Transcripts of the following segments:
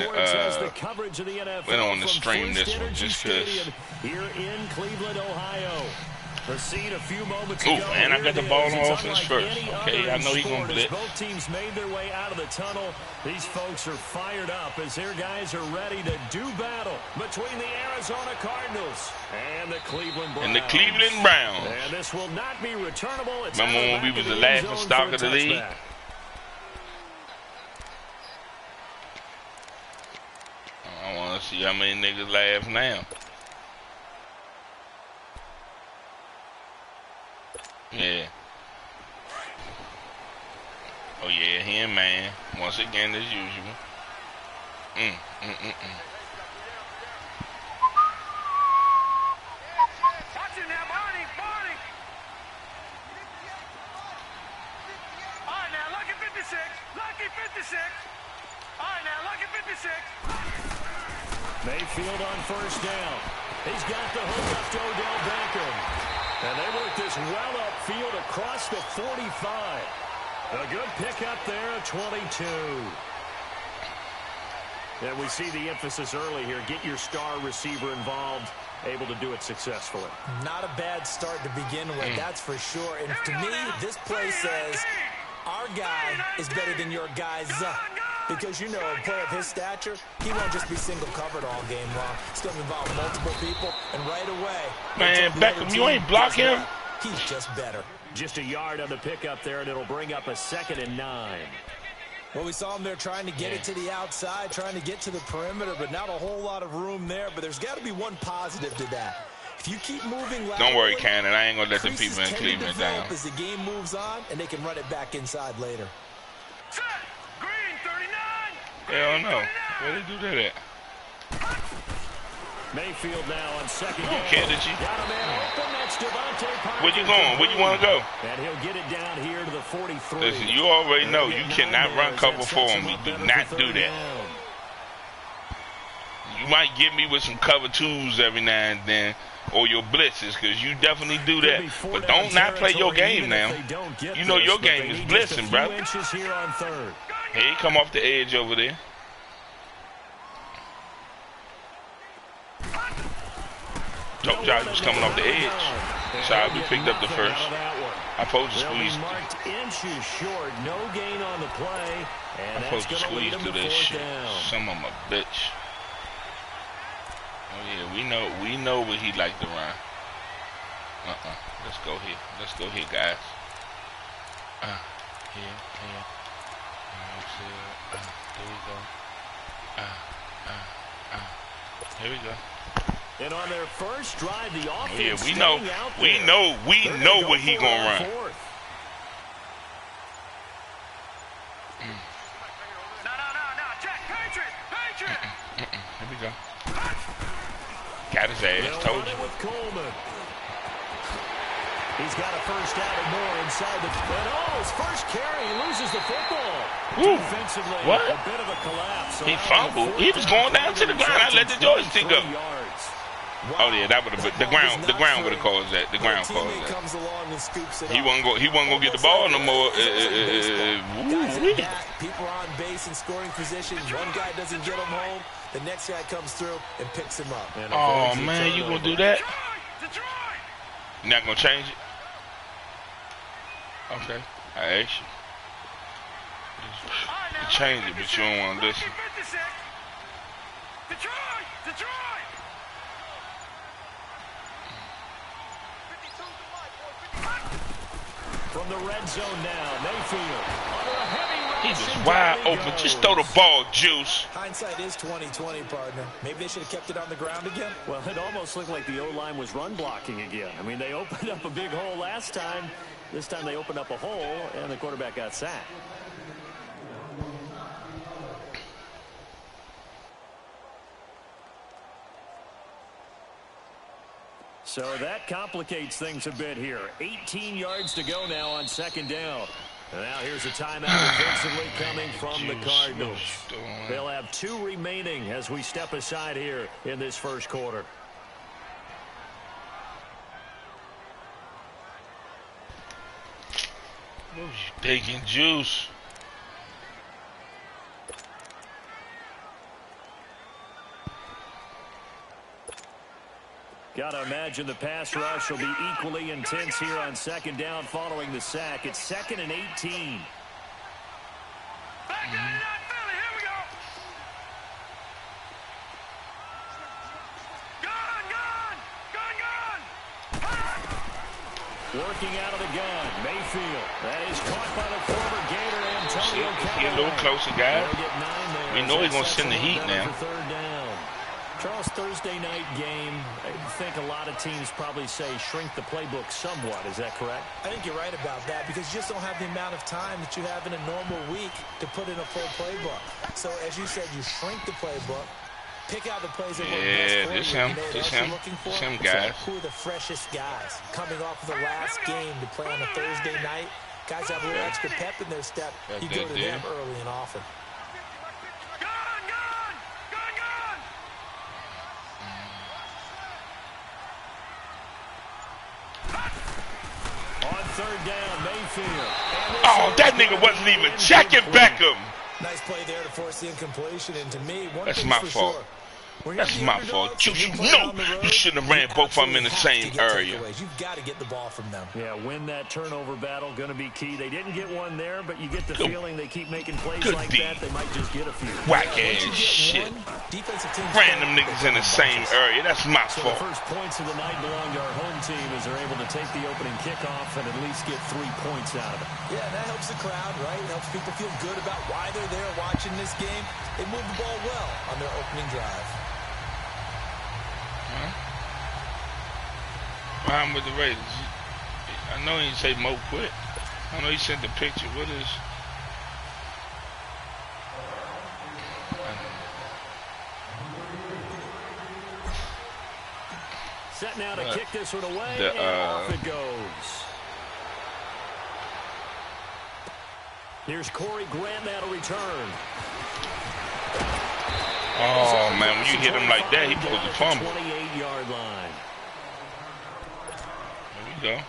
want to stream this one just because. Here in Cleveland, Ohio. The scene a few moments ago. Ooh, and I got the ball on offense first. Okay, I know he's going to blitz. Both teams made their way out of the tunnel. These folks are fired up as their guys are ready to do battle between the Arizona Cardinals and the Cleveland Browns. And this will not be returnable. It's remember when we was the laughing stock of the league? I want to see how many niggas laugh now. Yeah. Oh yeah, him man. Once again as usual. Watch it now, Barney. All right, now, lucky 56. Lucky 56. All right, now, lucky 56. Mayfield on first down. He's got the hook up to Odell Beckham. And they work this well upfield across the 45. A good pickup there at 22. And we see the emphasis early here. Get your star receiver involved. Able to do it successfully. Not a bad start to begin with, that's for sure. And to me, this play says our guy is better than your guy's. Because, you know, a player of his stature, he won't just be single covered all game long. It's going to involve multiple people, and right away. Man, Beckham, you ain't block him. He's just better. Just a yard on the pickup there, and it'll bring up a 2nd and 9. Well, we saw him there trying to get it to the outside, trying to get to the perimeter, but not a whole lot of room there. But there's got to be one positive to that. If you keep moving laterally, don't worry, Cannon. I ain't going to let the people in Cleveland down. As the game moves on, and they can run it back inside later. Hell no. Where they do that at? Mayfield now on second down. Kennedy. Where you going? Where you want to go? And he'll get it down here to the 43. Listen, you already know you cannot run cover 4 on me. Do not do that. You might get me with some cover 2s every now and then, or your blitzes, because you definitely do that. But don't not play your game now. You know your game is blitzing, bro. Hey, he come off the edge over there. Top job was coming off the edge. Sorry, we picked up the first. I supposed to squeeze. Inches short, no gain on the play. I'm supposed to squeeze through this shit. Some of my bitch. Oh yeah, we know what he like to run. Let's go here. Let's go here, guys. Here. There we go. And on their first drive, the offense. Yeah, we know what he gonna run. No, Jack, Patriot. Here we go. Got his ass. Told you. He's got a first down and more inside the. And his first carry, he loses the football. Defensively, what? A bit of a collapse. He fumbled. He was going down to the ground. I let the joystick go. Oh yeah, that would have been the ground. The ground would have caused that. The ground caused that. He wasn't gonna get the ball no more. People are on base in scoring position. One guy doesn't get him home. The next guy comes through and picks him up. Oh man, you gonna do that? You're not gonna change it? Okay, I asked you. You change it, but you don't want to listen. Detroit! From the red zone now, Mayfield. He was wide open. Just throw the ball, Juice. Hindsight is 20/20, partner. Maybe they should have kept it on the ground again. Well, it almost looked like the O-line was run blocking again. I mean, they opened up a big hole last time. This time they opened up a hole, and the quarterback got sacked. So that complicates things a bit here. 18 yards to go now on second down. And now here's a timeout defensively coming from the Cardinals. They'll have 2 remaining as we step aside here in this first quarter. Bacon juice. Got to imagine the pass rush will be equally intense here on second down following the sack. It's 2nd and 18. Working out of the gun, Mayfield. That is caught by the former Gator, Antonio Callaway. Get a little closer, guys. We know he's going to send the heat now. Charles, Thursday night game, I think a lot of teams probably say shrink the playbook somewhat. Is that correct? I think you're right about that because you just don't have the amount of time that you have in a normal week to put in a full playbook. So, as you said, you shrink the playbook. Pick out the plays that work best for you. This him, guys. Who are the freshest guys coming off of the last game to play on a Thursday night? Guys have a little extra pep in their step. You go to them early and often. On third down, Mayfield. Oh, that nigga wasn't even checking Beckham. Nice play there to force the incompletion, and to me, that's my fault. Sure. That's my fault. You shouldn't have ran both of them in the same area. You've got to get the ball from them. Yeah, win that turnover battle, going to be key. They didn't get one there, but you get the feeling they keep making plays like that. They might just get a few. Whack-ass shit. Ran them niggas in the same area. That's my fault. The first points of the night belong to our home team as they're able to take the opening kickoff and at least get 3 points out of it. Yeah, that helps the crowd, right? It helps people feel good about why they're there watching this game. They move the ball well on their opening drive. What happened with the Raiders? I know he didn't say Mo quit. I know he sent the picture. What is... Set now to kick this one away, and off it goes. Here's Corey Grant now to return. Oh, man, when you hit him like that, he supposed to fumble. 28-yard line. There we go.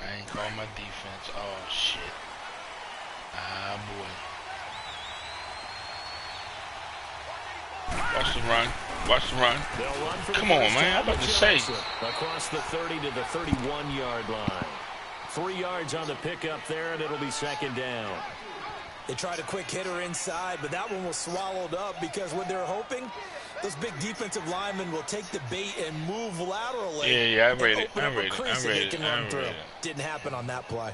I ain't call my defense. Oh, shit. Ah, boy. Watch the run. Watch the run. Come on, man. I'm about to say. Across the 30 to the 31-yard line. 3 yards on the pickup there, and it'll be second down. They tried a quick hitter inside, but that one was swallowed up because what they're hoping, those big defensive linemen will take the bait and move laterally. Yeah, I read it. Didn't happen on that play.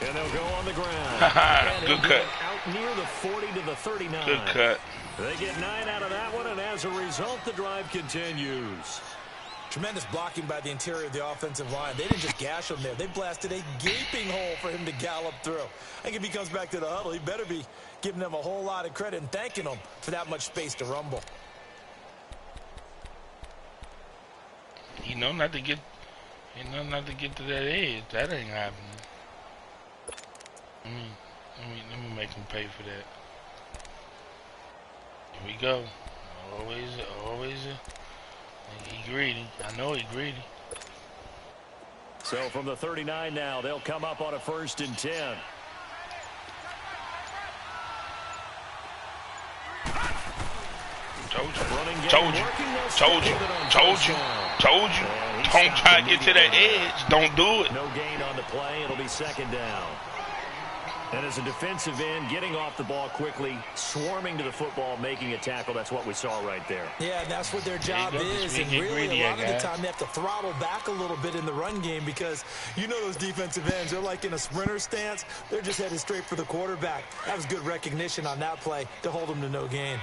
And they'll go on the ground. Good cut. Out near the 40 to the 39. Good cut. They get 9 out of that one, and as a result, the drive continues. Tremendous blocking by the interior of the offensive line. They didn't just gash him there. They blasted a gaping hole for him to gallop through. I think if he comes back to the huddle, he better be giving them a whole lot of credit and thanking them for that much space to rumble. You know not to get to that edge. That ain't happening. Let me make him pay for that. Here we go. Always. He greedy. I know he greedy. So from the 39 now, they'll come up on a 1st and 10. Told you. Don't try to get to that edge. Don't do it. No gain on the play. It'll be second down. And as a defensive end, getting off the ball quickly, swarming to the football, making a tackle, that's what we saw right there. Yeah, and that's what their job is. And really, a lot of the time, they have to throttle back a little bit in the run game because you know those defensive ends, they're like in a sprinter stance. They're just headed straight for the quarterback. That was good recognition on that play to hold them to no gain.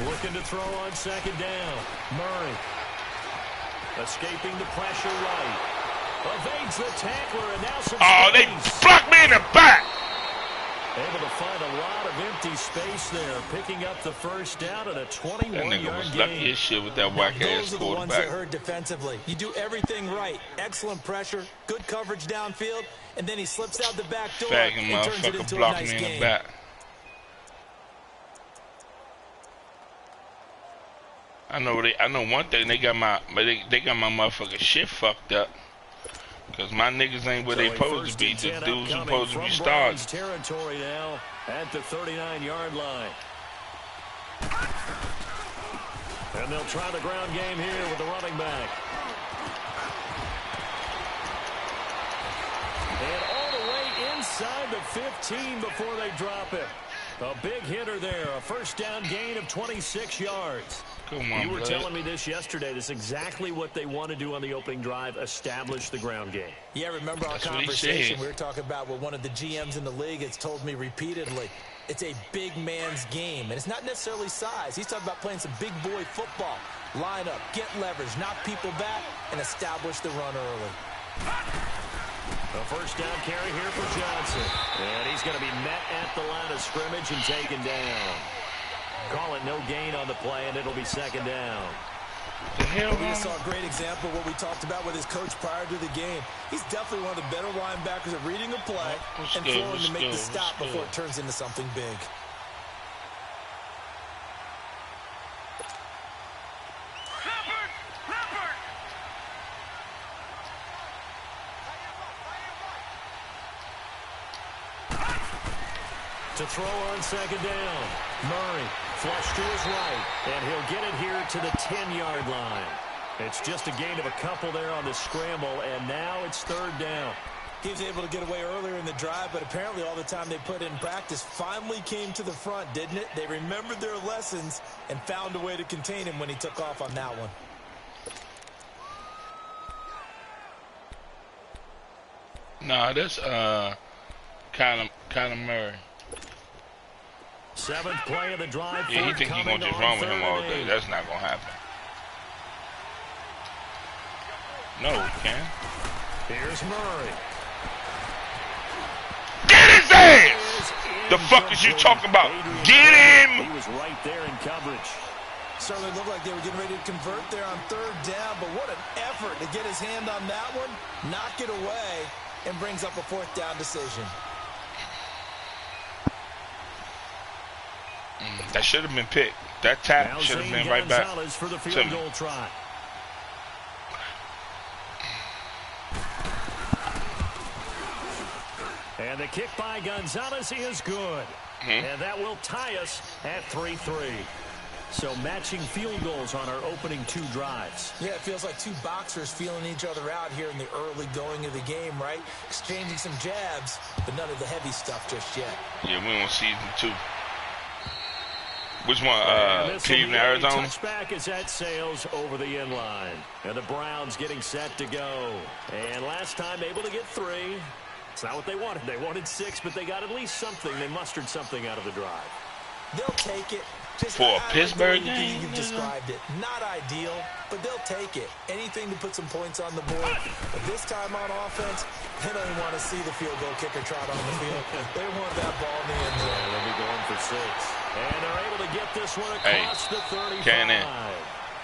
Looking to throw on second down. Murray. Escaping the pressure right. Evades the tackler and now some Oh, they blocked me in the back. Able to find a lot of empty space there, picking up the first down at a 21-yard gain. That nigga was gain. lucky as shit with that whack-ass quarterback. Those are the ones that hurt defensively. You do everything right. Excellent pressure, good coverage downfield, and then he slips out the back door and turns it into a nice game. I know one thing. They got my motherfucking shit fucked up. Cause my niggas ain't where they supposed to be. The dudes supposed to be starting. Territory now at the 39-yard line. And they'll try the ground game here with the running back. And all the way inside the 15 before they drop it. A big hitter there. A first down gain of 26 yards. Come on, you were telling me this yesterday. This is exactly what they want to do on the opening drive, establish the ground game. Yeah, remember our conversation we were talking about with one of the GMs in the league. It's told me repeatedly, it's a big man's game. And it's not necessarily size. He's talking about playing some big boy football. Line up, get leverage, knock people back, and establish the run early. A first down carry here for Johnson. And he's going to be met at the line of scrimmage and taken down. Call it no gain on the play, and it'll be second down. We just saw a great example of what we talked about with his coach prior to the game. He's definitely one of the better linebackers at reading a play and throwing to make the stop before it turns into something big. To throw on second down. Murray flush to his right, and he'll get it here to the 10-yard line. It's just a gain of a couple there on the scramble, and now it's third down. He was able to get away earlier in the drive, but apparently all the time they put in practice finally came to the front, didn't it? They remembered their lessons and found a way to contain him when he took off on that one. Nah, that's kind of Murray. Seventh play of the drive. Yeah, he think he's going to just run with him all day. That's not going to happen. No, he can't. Here's Murray. Get his ass! The fuck is you talking about? Get him! He was right there in coverage. Certainly looked like they were getting ready to convert there on third down, but what an effort to get his hand on that one, knock it away, and brings up a fourth down decision. That should have been picked. That tap should have been right back for the field goal try. And the kick by Gonzalez is good. And that will tie us at 3-3. So matching field goals on our opening two drives. Yeah, it feels like two boxers feeling each other out here in the early going of the game, right? Exchanging some jabs, but none of the heavy stuff just yet. Yeah, we on season 2. Which one? Cleveland, Arizona? Touchback is at Sales over the inline. And the Browns getting set to go. And last time able to get 3. It's not what they wanted. They wanted 6, but they got at least something. They mustered something out of the drive. They'll take it. Just for a Pittsburgh game? You've described it. Not ideal, but they'll take it. Anything to put some points on the board. But this time on offense, they don't even want to see the field goal kicker trot on the field. They want that ball in the end zone. They'll be going for 6. And they're able to get this one across the 35.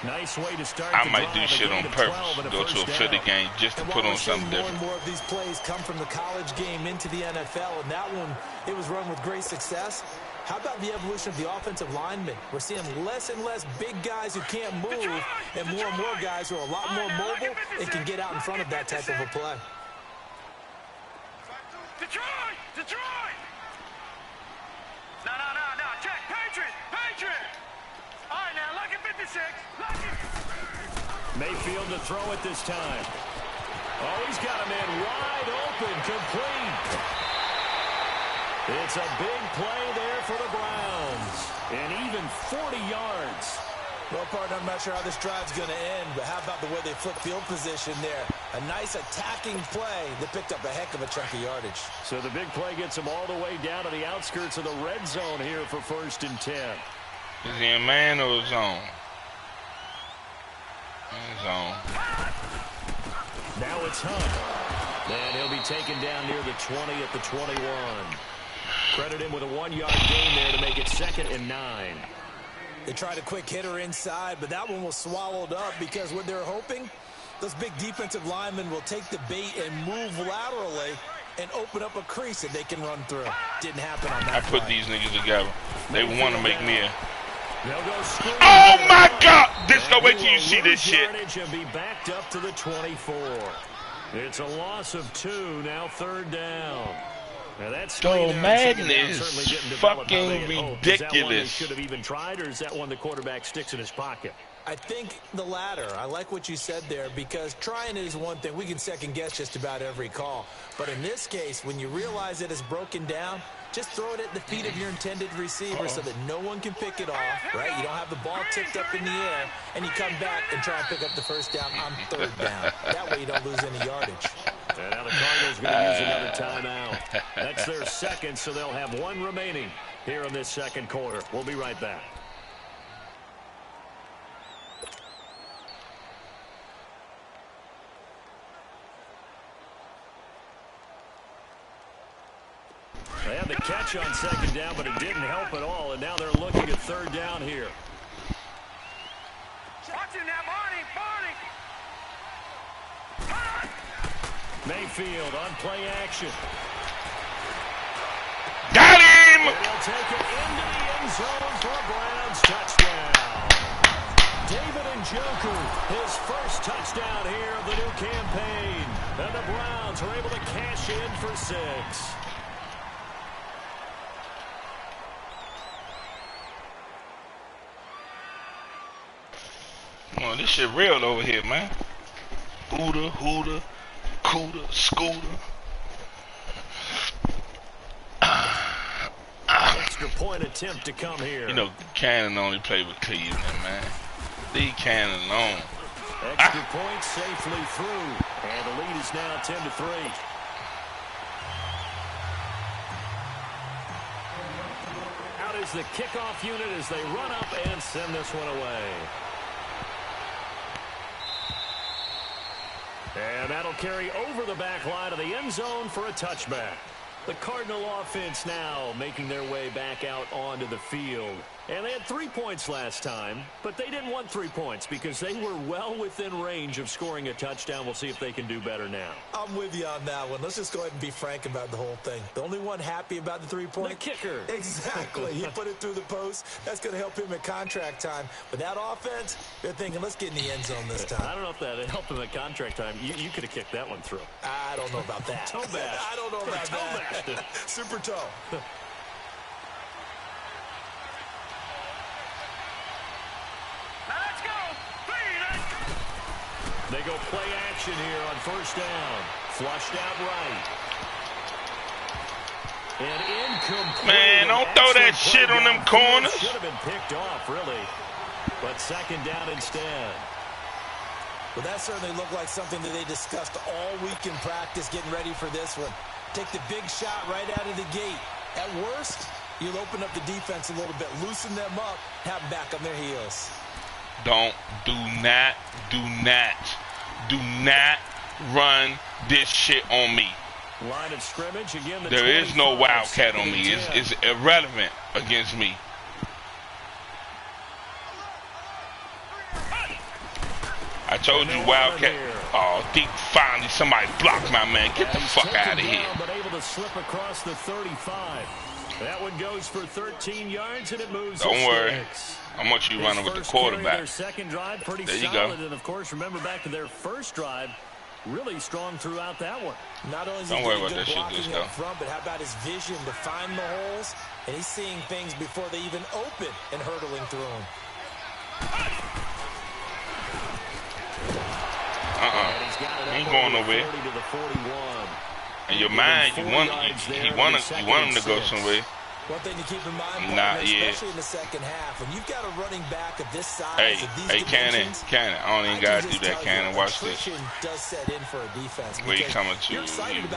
Nice way to start. I might do shit on purpose. Go to a Philly game just to put on something different. More and more of these plays come from the college game into the NFL, and that one, it was run with great success. How about the evolution of the offensive linemen? We're seeing less and less big guys who can't move and more guys who are a lot more mobile and can get out in front of that type of a play. Detroit! Detroit! No. Check. Patriot! All right, now, lucky 56. Lucky. Mayfield to throw it this time. Oh, he's got a man wide open, complete. It's a big play there for the Browns. And even 40 yards. Well, partner, I'm not sure how this drive's going to end, but how about the way they flip field position there? A nice attacking play that picked up a heck of a chunk of yardage. So the big play gets them all the way down to the outskirts of the red zone here for 1st and 10. Is he in man or zone? Zone. Now it's Hunt. And he'll be taken down near the 20 at the 21. Credit him with a 1-yard gain there to make it 2nd and 9. They tried a quick hitter inside, but that one was swallowed up because what they're hoping, those big defensive linemen will take the bait and move laterally and open up a crease that they can run through. Didn't happen on that I put play. these niggas together. They want to make me a... Oh my God! Disco, wait till you see this shit. And be backed up to the 24. It's a loss of 2, now 3rd down. Now that's Madden is fucking ridiculous. Is that one they should have even tried, or is that one the quarterback sticks in his pocket? I think the latter. I like what you said there, because trying it is one thing. We can second guess just about every call. But in this case, when you realize it is broken down, just throw it at the feet of your intended receiver so that no one can pick it off, right? You don't have the ball tipped up in the air, and you come back and try and pick up the first down on 3rd down. That way you don't lose any yardage. And now the Cardinals going to use another timeout. That's their 2nd, so they'll have 1 remaining here in this 2nd quarter. We'll be right back. They had the catch on 2nd down, but it didn't help at all, and now they're looking at 3rd down here. Watch him now, Barney! Mayfield on play action. Got him! And he'll take it into the end zone for a Browns touchdown. David Njoku, his first touchdown here of the new campaign. And the Browns are able to cash in for 6. Come on, this shit real over here, man. Hooter, hooter, cooter, scooter. Extra point attempt to come here. You know, Cannon only played with Cleveland, man. Leave Cannon alone. Extra point safely through. And the lead is now 10-3. Out is the kickoff unit as they run up and send this one away. And that'll carry over the back line of the end zone for a touchback. The Cardinal offense now making their way back out onto the field. And they had 3 points last time, but they didn't want 3 points because they were well within range of scoring a touchdown. We'll see if they can do better now. I'm with you on that one. Let's just go ahead and be frank about the whole thing. The only one happy about the 3-point? The kicker. Exactly. He put it through the post. That's going to help him at contract time. But that offense, they're thinking, let's get in the end zone this time. I don't know if that helped him at contract time. You could have kicked that one through. I don't know about that. Toe bash. I don't know about that. Super toe. Let's go! They go play action here on 1st down. Flushed out right. And incomplete. Man, don't throw that shit on them corners. Should have been picked off, really. But 2nd down instead. Well, that certainly looked like something that they discussed all week in practice, getting ready for this one. Take the big shot right out of the gate. At worst, you'll open up the defense a little bit, loosen them up, have them back on their heels. Do not run this shit on me. Line of scrimmage again. There is no wildcat on me. It's irrelevant against me. I told you wildcat. Oh, deep finally somebody blocked my man. Get the fuck out of here. But able to slip across the 35. That one goes for 13 yards and it moves. Don't worry. I want you running with the quarterback. Their 2nd drive, pretty there you solid. go. And of course, remember back to their 1st drive, really strong throughout that one. Not only is Don't he worry getting about good that shit, blocking up front, but how about his vision to find the holes? And he's seeing things before they even open and hurtling through them. He ain't going nowhere. And your mind, you want him to go somewhere. One thing to keep in mind, especially in the 2nd half, when you've got a running back of this size, of these dimensions, Cannon, I don't even gotta do that. Cannon, watch this. Does set in for a defense. Where you coming to? You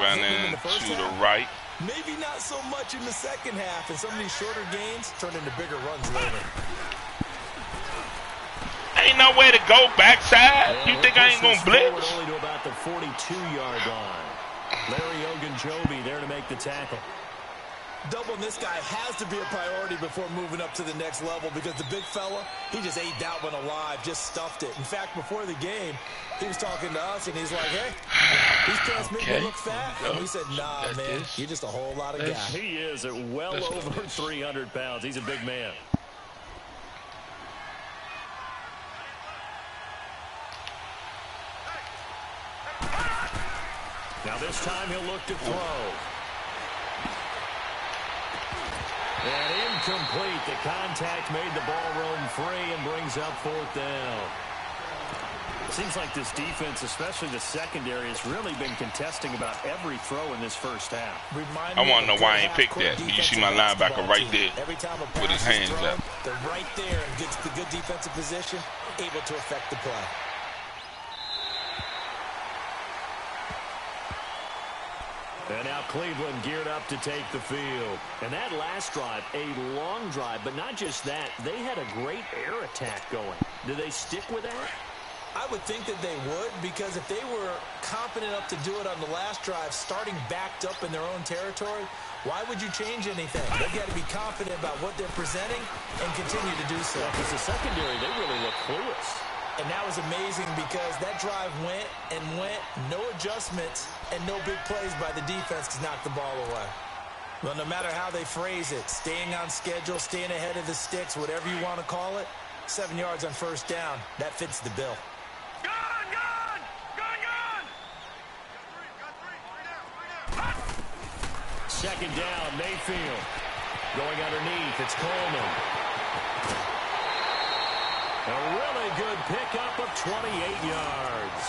running to the right. Maybe not so much in the 2nd half, and some of these shorter gains turn into bigger runs later. Ain't no nowhere to go backside? You think I ain't gonna blitz? Only to about the 42-yard line. Larry Ogunjobi there to make the tackle. Doubling this guy has to be a priority before moving up to the next level because the big fella, he just ate that one alive, just stuffed it. In fact, before the game, he was talking to us, and he's like, hey, these pants make me look fat. And we said, nah, man, you're just a whole lot of guy. He is at well over 300 pounds. He's a big man. Now this time he'll look to throw. And incomplete. The contact made the ball roam free and brings up 4th down. It seems like this defense, especially the secondary, has really been contesting about every throw in this first half. I want to know why I ain't picked that. You see my linebacker right there with his hands up. They're right there and gets the good defensive position, able to affect the play. And now Cleveland geared up to take the field. And that last drive, a long drive, but not just that. They had a great air attack going. Do they stick with that? I would think that they would, because if they were confident enough to do it on the last drive, starting backed up in their own territory, why would you change anything? They've got to be confident about what they're presenting and continue to do so. Because the secondary, they really look clueless. And that was amazing because that drive went and went, no adjustments, and no big plays by the defense to knock the ball away. Well, no matter how they phrase it, staying on schedule, staying ahead of the sticks, whatever you want to call it, 7 yards on first down, that fits the bill. Second down, Mayfield. Going underneath, it's Coleman. A really good pickup of 28 yards.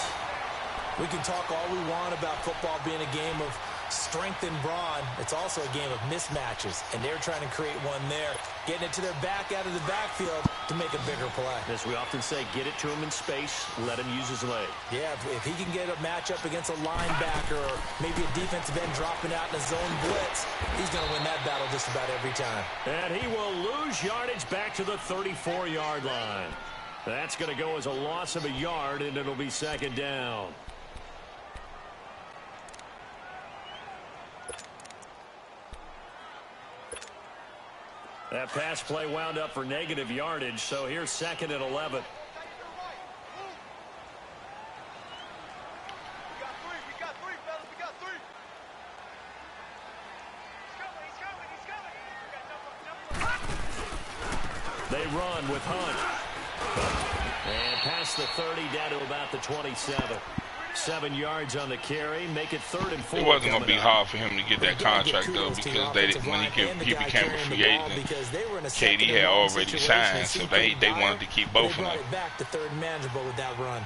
We can talk all we want about football being a game of strength and brawn. It's also a game of mismatches, and they're trying to create one there, getting it to their back out of the backfield to make a bigger play. As we often say, get it to him in space, let him use his leg. Yeah, if he can get a matchup against a linebacker or maybe a defensive end dropping out in a zone blitz, he's going to win that battle just about every time. And he will lose yardage back to the 34-yard line. That's going to go as a loss of a yard, and it'll be second down. That pass play wound up for negative yardage, so here's second and 11. They run with Hunt. And past the 30 down to about the 27. 7 yards on the carry, make it 3rd and 4. It wasn't going to be hard for him to get that contract, though, because when he became a free agent, KD had already signed, so they wanted to keep both of them. Back to third manageable with that run.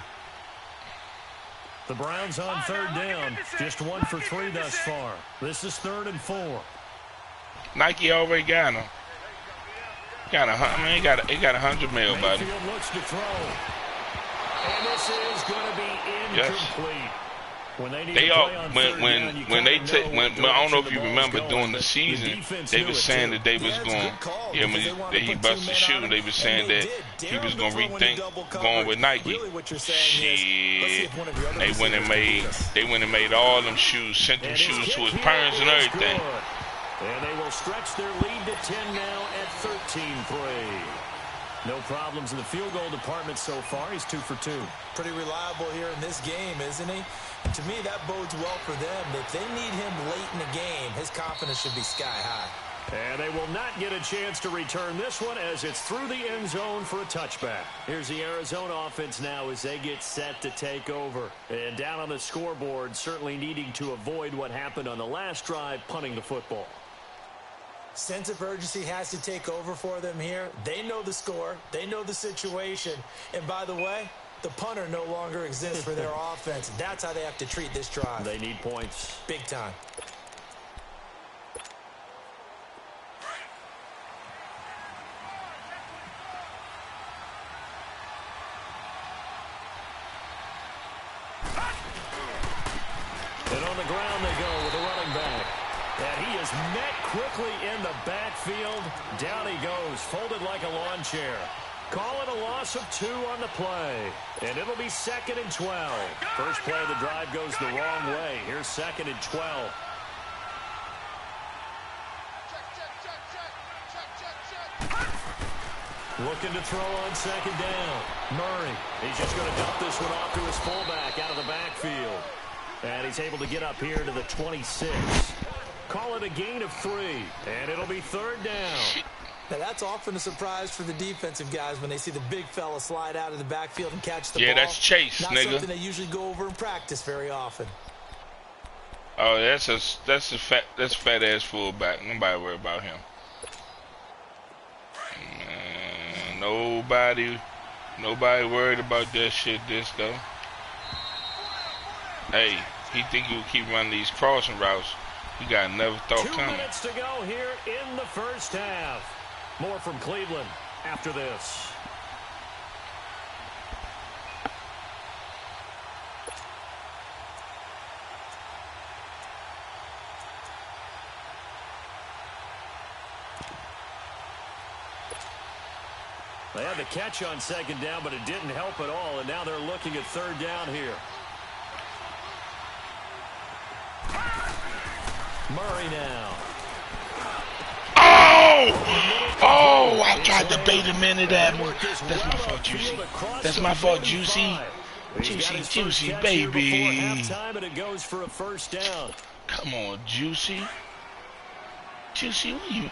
The Browns on 3rd down, just 1 for 3 thus far. This is 3rd and 4. Nike already got him. He got $100 million, buddy. Looks to throw. And this is going to be incomplete. Yes. When they need they to all play on when they take I don't know if you remember during the season, they were saying that they was going he busted the shoe. They were saying that he was going to rethink going with Nike. Shit, they went and made all them shoes, sent them shoes to his parents and everything. And they will stretch their lead to 10 now at 13-3. No problems in the field goal department so far. He's 2 for 2. Pretty reliable here in this game, isn't he? And to me, that bodes well for them. If they need him late in the game, his confidence should be sky high. And they will not get a chance to return this one as it's through the end zone for a touchback. Here's the Arizona offense now as they get set to take over. And down on the scoreboard, certainly needing to avoid what happened on the last drive, punting the football. Sense of urgency has to take over for them here. They know the score. They know the situation. And by the way, the punter no longer exists for their offense. That's how they have to treat this drive. They need points. Big time. And on the ground they go with a running back. And he is met quickly in the backfield. Down he goes, folded like a lawn chair. Call it a loss of 2 on the play. And it'll be 2nd and 12. First play of the drive goes the wrong way. Here's 2nd and 12. Looking to throw on 2nd down. Murray, he's just going to dump this one off to his fullback out of the backfield. And he's able to get up here to the 26. Call it a gain of 3. And it'll be 3rd down. Now, that's often a surprise for the defensive guys when they see the big fella slide out of the backfield and catch the ball. Yeah, that's Chase, Not nigga. something they usually go over in practice very often. Oh, that's a fat ass fullback. Nobody worry about him. Man, nobody worried about that shit, Disco. Hey, he think you keep running these crossing routes. You got another thought 2 coming. minutes to go here in the first half. More from Cleveland after this. They had the catch on 2nd down, but it didn't help at all, and now they're looking at 3rd down here. Murray now. Oh, I tried to bait him into that one. That's my fault, Juicy. That's my fault, Juicy. Juicy, baby. And it goes for a 1st down. Come on, Juicy. Juicy, what you...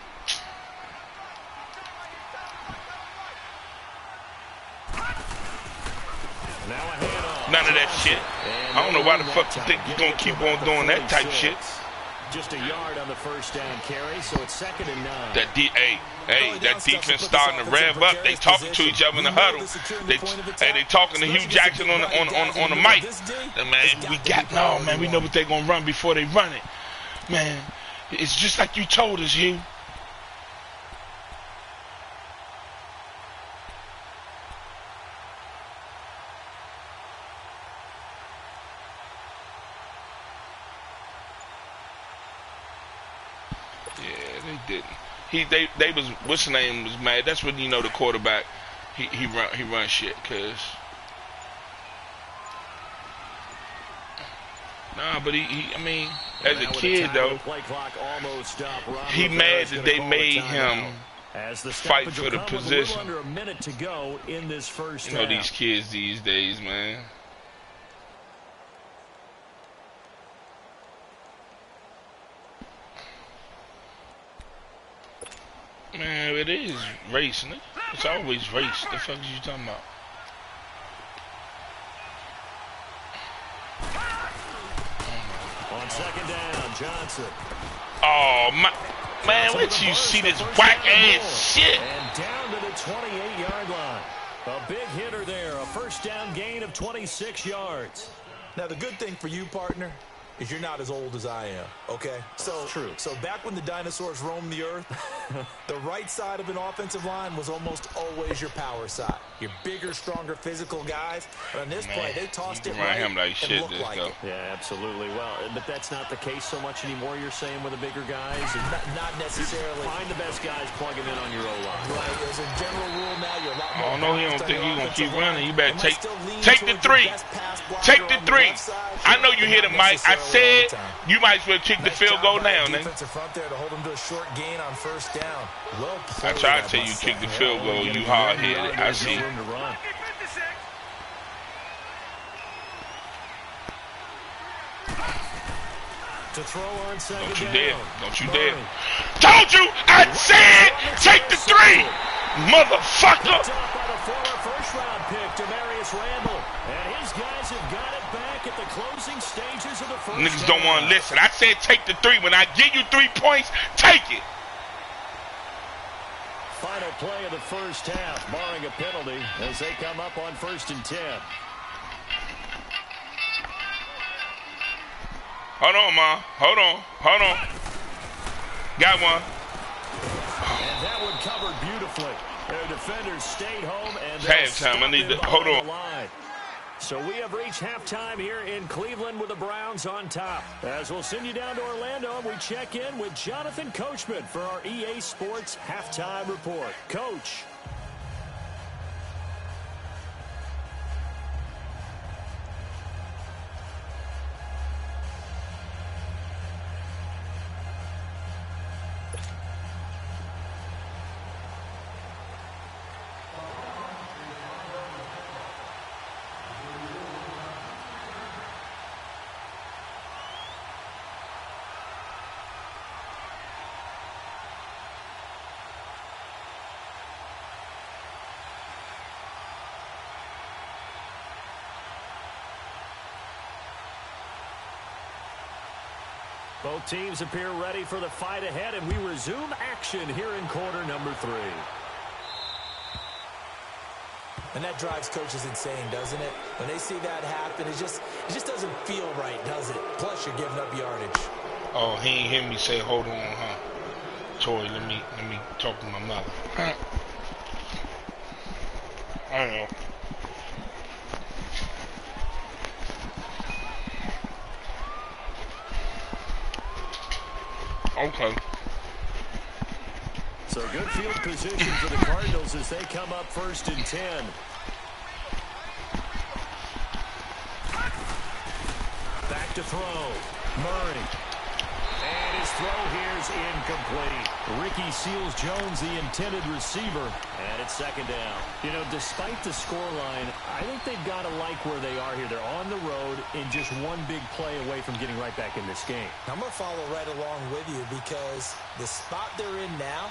None of that shit. I don't know why the fuck you think you're going to keep on doing that type shit. Just a yard on the 1st down carry, so it's 2nd and 9. That defense starting to rev up. They talking to each other in the huddle. They talking to Hugh Jackson on the mic. Man, we know what they're going to run before they run it. Man, it's just like you told us, Hugh. They was, what's the name, was mad. That's when you know the quarterback he run shit, cause but I mean, as a kid though, he mad that they made him fight for the position. Under a minute to go in this first half. You know these kids these days, man. Man, it is race, nigga. It's always race. The fuck is you talking about? On 2nd down, Johnson. Oh, man, where'd you see this whack-ass shit? And down to the 28-yard line. A big hitter there. A 1st down gain of 26 yards. Now, the good thing for you, partner, is you're not as old as I am, okay? So back when the dinosaurs roamed the earth, the right side of an offensive line was almost always your power side. Your bigger, stronger, physical guys. But on this play, they tossed it right him like shit, looked like it. Yeah, absolutely. Well, but that's not the case so much anymore, you're saying, with the bigger guys? Not necessarily. Find the best guys, plug them in on your O-line. Right. As a general rule now, you're a lot more. I don't know, he don't think he's going to keep running. You better take the 3. Take the 3. I know you hit him, Mike. I said you might as well kick the field goal now, man. Defensive front there to hold him to a short gain on 1st down. Well I tried to tell you kick the field goal. You hard-headed. I see. To throw on 2nd Don't you down. dare. Don't you dare. Told you I said take the 3. Motherfucker. Picked up by the former first-round pick, Demarius Randall. And his guys have got it back at the closing stages of the first Niggas don't want to listen. I said take the 3. When I give you 3 points, take it. Final play of the first half, barring a penalty, as they come up on 1st and 10. Hold on, Ma. Hold on. Got one. And that one covered beautifully. Their defenders stayed home and halftime. I need to hold on. So we have reached halftime here in Cleveland with the Browns on top. As we'll send you down to Orlando, and we check in with Jonathan Coachman for our EA Sports Halftime Report. Coach. Both teams appear ready for the fight ahead, and we resume action here in quarter number 3. And that drives coaches insane, doesn't it? When they see that happen, it just doesn't feel right, does it? Plus, you're giving up yardage. Oh, he ain't hear me say, hold on, huh? Toy, let me talk to my mother. Huh? I know. Okay. So good field position for the Cardinals as they come up 1st and 10. Back to throw. Murray. And his throw here is incomplete. Ricky Seals-Jones, the intended receiver. And it's 2nd down. You know, despite the scoreline, I think they've got to like where they are here. They're on the road and just one big play away from getting right back in this game. I'm going to follow right along with you because the spot they're in now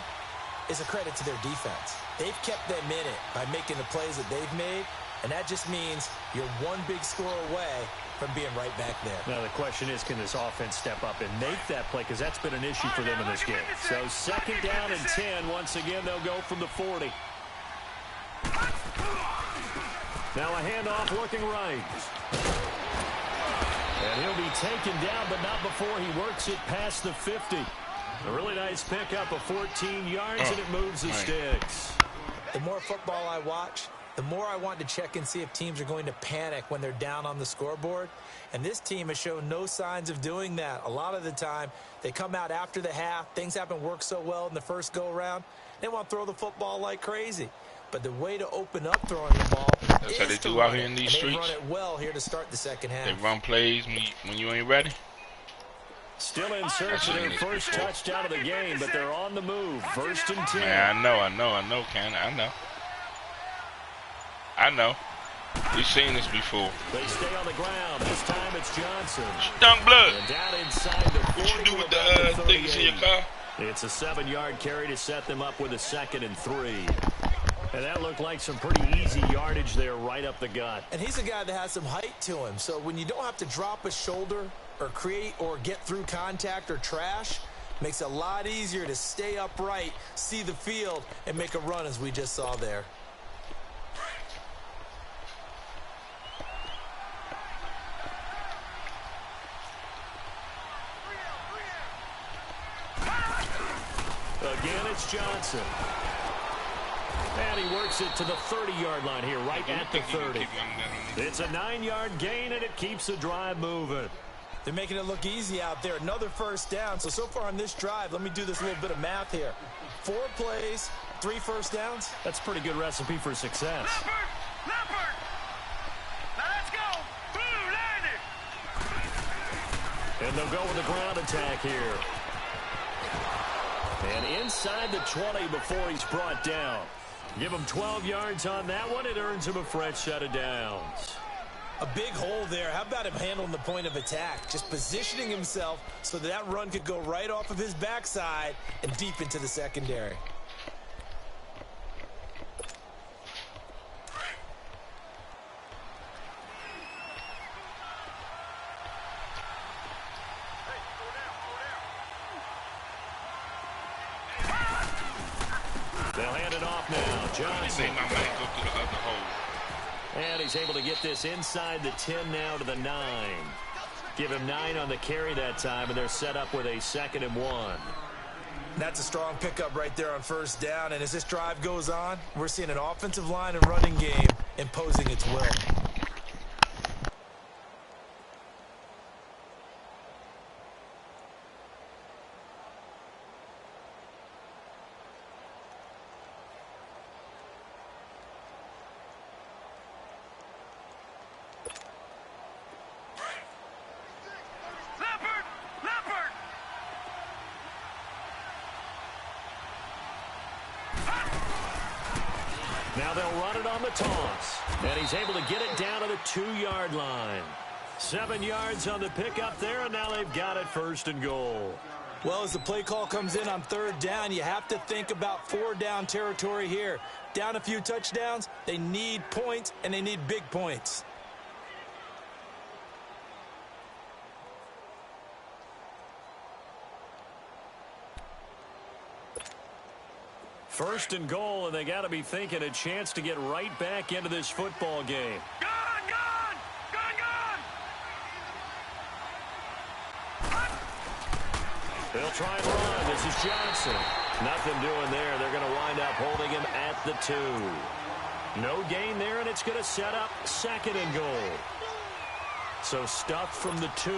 is a credit to their defense. They've kept them in it by making the plays that they've made, and that just means you're one big score away from being right back there. Now the question is, can this offense step up and make that play? Because that's been an issue for them in this game. So 2nd down and 10. Once again, they'll go from the 40. Now a handoff looking right. And he'll be taken down, but not before he works it past the 50. A really nice pickup of 14 yards, and it moves the sticks. The more football I watch, the more I want to check and see if teams are going to panic when they're down on the scoreboard. And this team has shown no signs of doing that. A lot of the time, they come out after the half. Things haven't worked so well in the first go-around. They want to throw the football like crazy. But the way to open up throwing the ball That's how they do out here in these streets. They run it well here to start the second half. They run plays when you ain't ready. Still in search of their first touchdown of the game, but they're on the move. 1st and 10. Man, I know, Ken. I know. We've seen this before. They stay on the ground. This time it's Johnson. Stunk blood. And down inside the 40. What you do with the things in your car? It's a 7-yard carry to set them up with a 2nd and 3. And that looked like some pretty easy yardage there right up the gut. And he's a guy that has some height to him. So when you don't have to drop a shoulder or create or get through contact or trash, makes it a lot easier to stay upright, see the field, and make a run as we just saw there. Again, it's Johnson. And he works it to the 30-yard line here, right at the 30. It's a 9-yard gain, and it keeps the drive moving. They're making it look easy out there. Another 1st down. So far on this drive, let me do this little bit of math here. 4 plays, 3 1st downs. That's a pretty good recipe for success. Leopard! Now let's go! Blue landed! And they'll go with a ground attack here. And inside the 20 before he's brought down. Give him 12 yards on that one. It earns him a fresh set of downs. A big hole there. How about him handling the point of attack? Just positioning himself so that run could go right off of his backside and deep into the secondary. They'll hand it off now. Johnson. And he's able to get this inside the 10 now to the 9. Give him 9 on the carry that time, and they're set up with a 2nd and 1. That's a strong pickup right there on 1st down. And as this drive goes on, we're seeing an offensive line and running game imposing its will. Now they'll run it on the toss. And he's able to get it down to the 2-yard line. 7 yards on the pickup there, and now they've got it 1st and goal. Well, as the play call comes in on 3rd down, you have to think about 4-down territory here. Down a few touchdowns, they need points, and they need big points. First and goal, and they got to be thinking a chance to get right back into this football game. Gone, gone, gone, gone. They'll try and run. This is Johnson. Nothing doing there. They're going to wind up holding him at the 2. No gain there, and it's going to set up second and goal. So stuffed from the 2.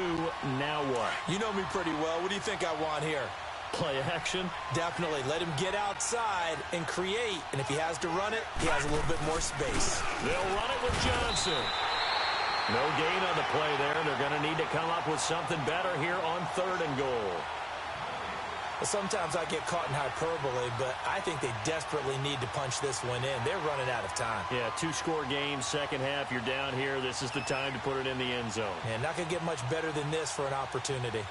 Now what? You know me pretty well. What do you think I want here? Play action? Definitely. Let him get outside and create. And if he has to run it, he has a little bit more space. They'll run it with Johnson. No gain on the play there. They're going to need to come up with something better here on third and goal. Sometimes I get caught in hyperbole, but I think they desperately need to punch this one in. They're running out of time. Yeah, 2-score game, second half. You're down here. This is the time to put it in the end zone. And not going to get much better than this for an opportunity.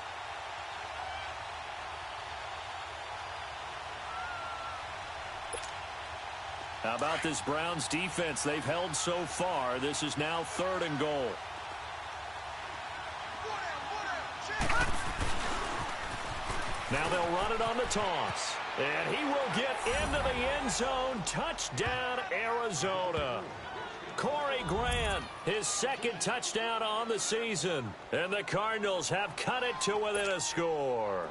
How about this Browns defense? They've held so far. This is now third and goal. Now they'll run it on the toss. And he will get into the end zone. Touchdown, Arizona. Corey Grant, his second touchdown on the season. And the Cardinals have cut it to within a score.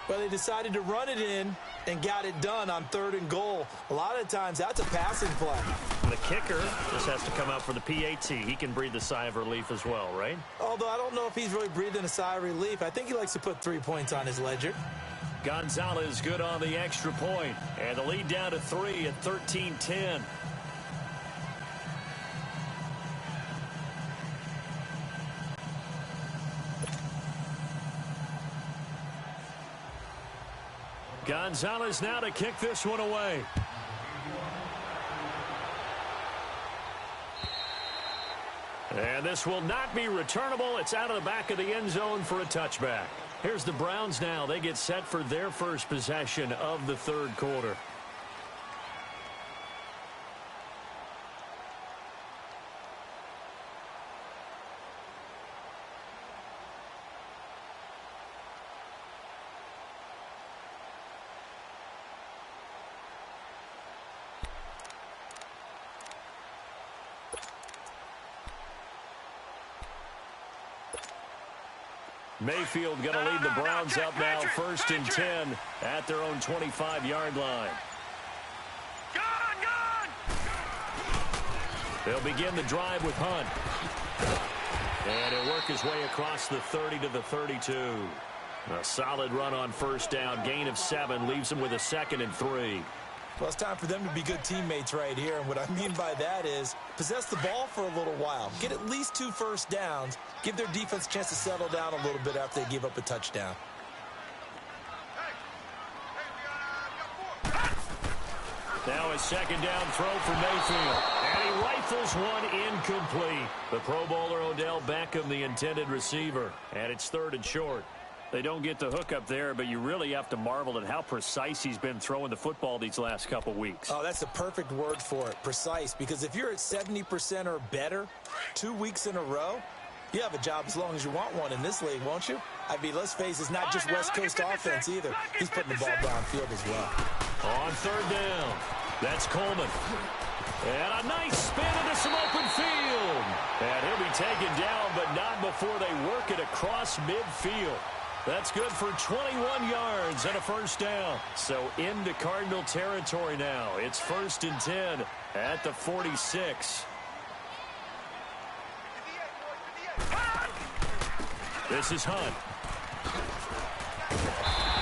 Well, they decided to run it in and got it done on third and goal. A lot of times, that's a passing play. The kicker just has to come out for the PAT. He can breathe a sigh of relief as well, right? Although I don't know if he's really breathing a sigh of relief. I think he likes to put 3 points on his ledger. Gonzalez good on the extra point. And the lead down to 3 at 13-10. Gonzalez now to kick this one away. And this will not be returnable. It's out of the back of the end zone for a touchback. Here's the Browns now. They get set for their first possession of the third quarter. Mayfield going to lead the Browns up now, first and 10 at their own 25-yard line. They'll begin the drive with Hunt. And he'll work his way across the 30 to the 32. A solid run on first down. Gain of 7 leaves him with a 2nd and 3. Well, it's time for them to be good teammates right here. And what I mean by that is possess the ball for a little while. Get at least 2 first downs. Give their defense a chance to settle down a little bit after they give up a touchdown. Now a second down throw for Mayfield. And he rifles one incomplete. The Pro Bowler Odell Beckham, the intended receiver. And it's third and short. They don't get the hook up there, but you really have to marvel at how precise he's been throwing the football these last couple weeks. Oh, that's a perfect word for it, precise, because if you're at 70% or better 2 weeks in a row, you have a job as long as you want one in this league, won't you? I mean, let's face it, it's not just West Coast offense either. He's putting the ball downfield as well. On third down, that's Coleman. And a nice spin into some open field. And he'll be taken down, but not before they work it across midfield. That's good for 21 yards and a first down. So into Cardinal territory now. It's first and 10 at the 46. This is Hunt.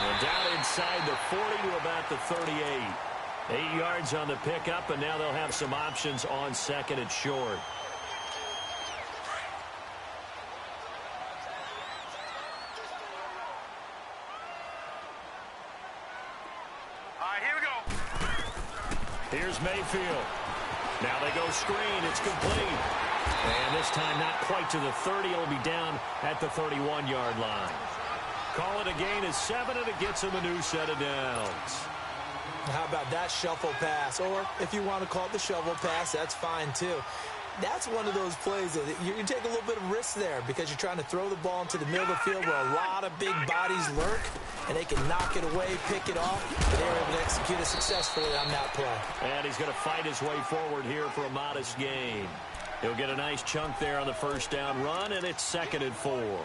And down inside the 40 to about the 38. 8 yards on the pickup, and now they'll have some options on second and short. Here's Mayfield. Now they go screen. It's complete. And this time not quite to the 30. It'll be down at the 31-yard line. Call it a gain of 7, and it gets him a new set of downs. How about that shuffle pass? Or if you want to call it the shovel pass, that's fine too. that's one of those plays that you can take a little bit of risk there because you're trying to throw the ball into the middle of the field where a lot of big bodies lurk, and they can knock it away, pick it off, but they were able to execute it successfully on that play. And he's going to fight his way forward here for a modest gain. He'll get a nice chunk there on the first down run, and it's 2nd and 4.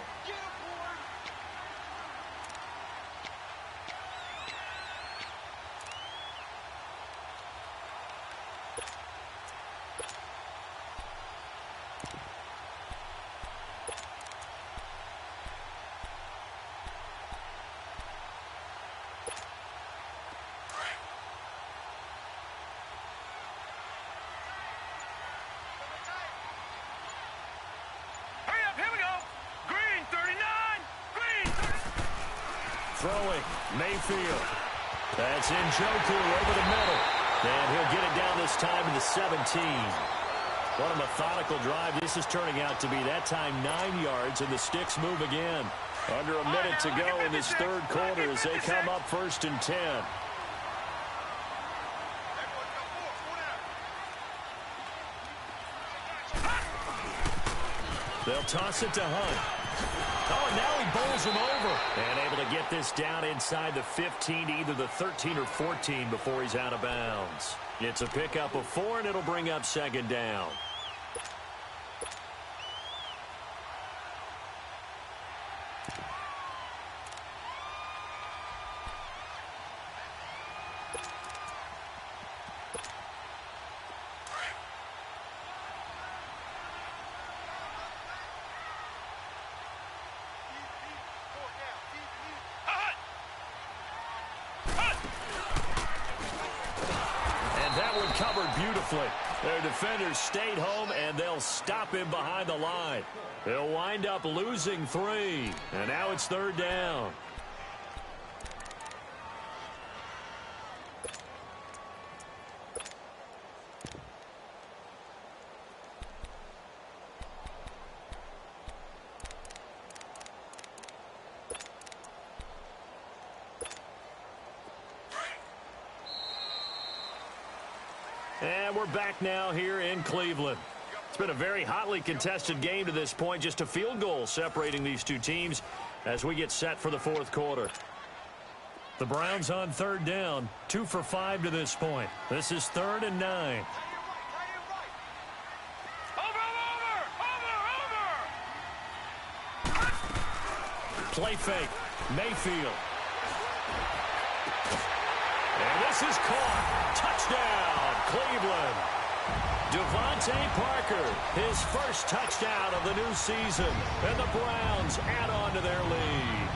Throwing, Mayfield. That's Njoku over the middle. And he'll get it down this time to the 17. What a methodical drive this is turning out to be. That time 9 yards, and the Sticks move again. Under a minute to go in this third quarter as they come up 1st and 10. They'll toss it to Hunt. Oh, and now he bowls him over. And able to get this down inside the 15 to either the 13 or 14 before he's out of bounds. It's a pickup of 4, and it'll bring up 2nd down. Covered beautifully. Their defenders stayed home, and they'll stop him behind the line. They'll wind up losing 3, and now it's 3rd down. And we're back now here in Cleveland. It's been a very hotly contested game to this point. Just a field goal separating these two teams as we get set for the 4th quarter. The Browns on 3rd down, 2 for 5 to this point. This is 3rd and 9. Play fake. Mayfield. And this is caught. Touchdown, Cleveland. Devontae Parker, his first touchdown of the new season. And the Browns add on to their lead.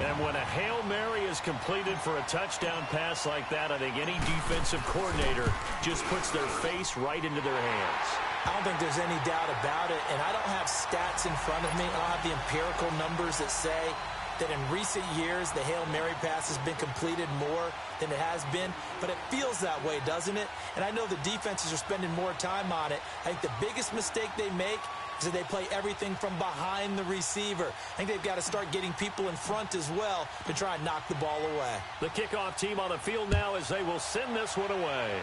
And when a Hail Mary is completed for a touchdown pass like that, I think any defensive coordinator just puts their face right into their hands. I don't think there's any doubt about it, and I don't have stats in front of me. I don't have the empirical numbers that say that in recent years the Hail Mary pass has been completed more than it has been, but it feels that way, doesn't it? And I know the defenses are spending more time on it. I think the biggest mistake they make is that they play everything from behind the receiver. I think they've got to start getting people in front as well to try and knock the ball away. The kickoff team on the field now as they will send this one away.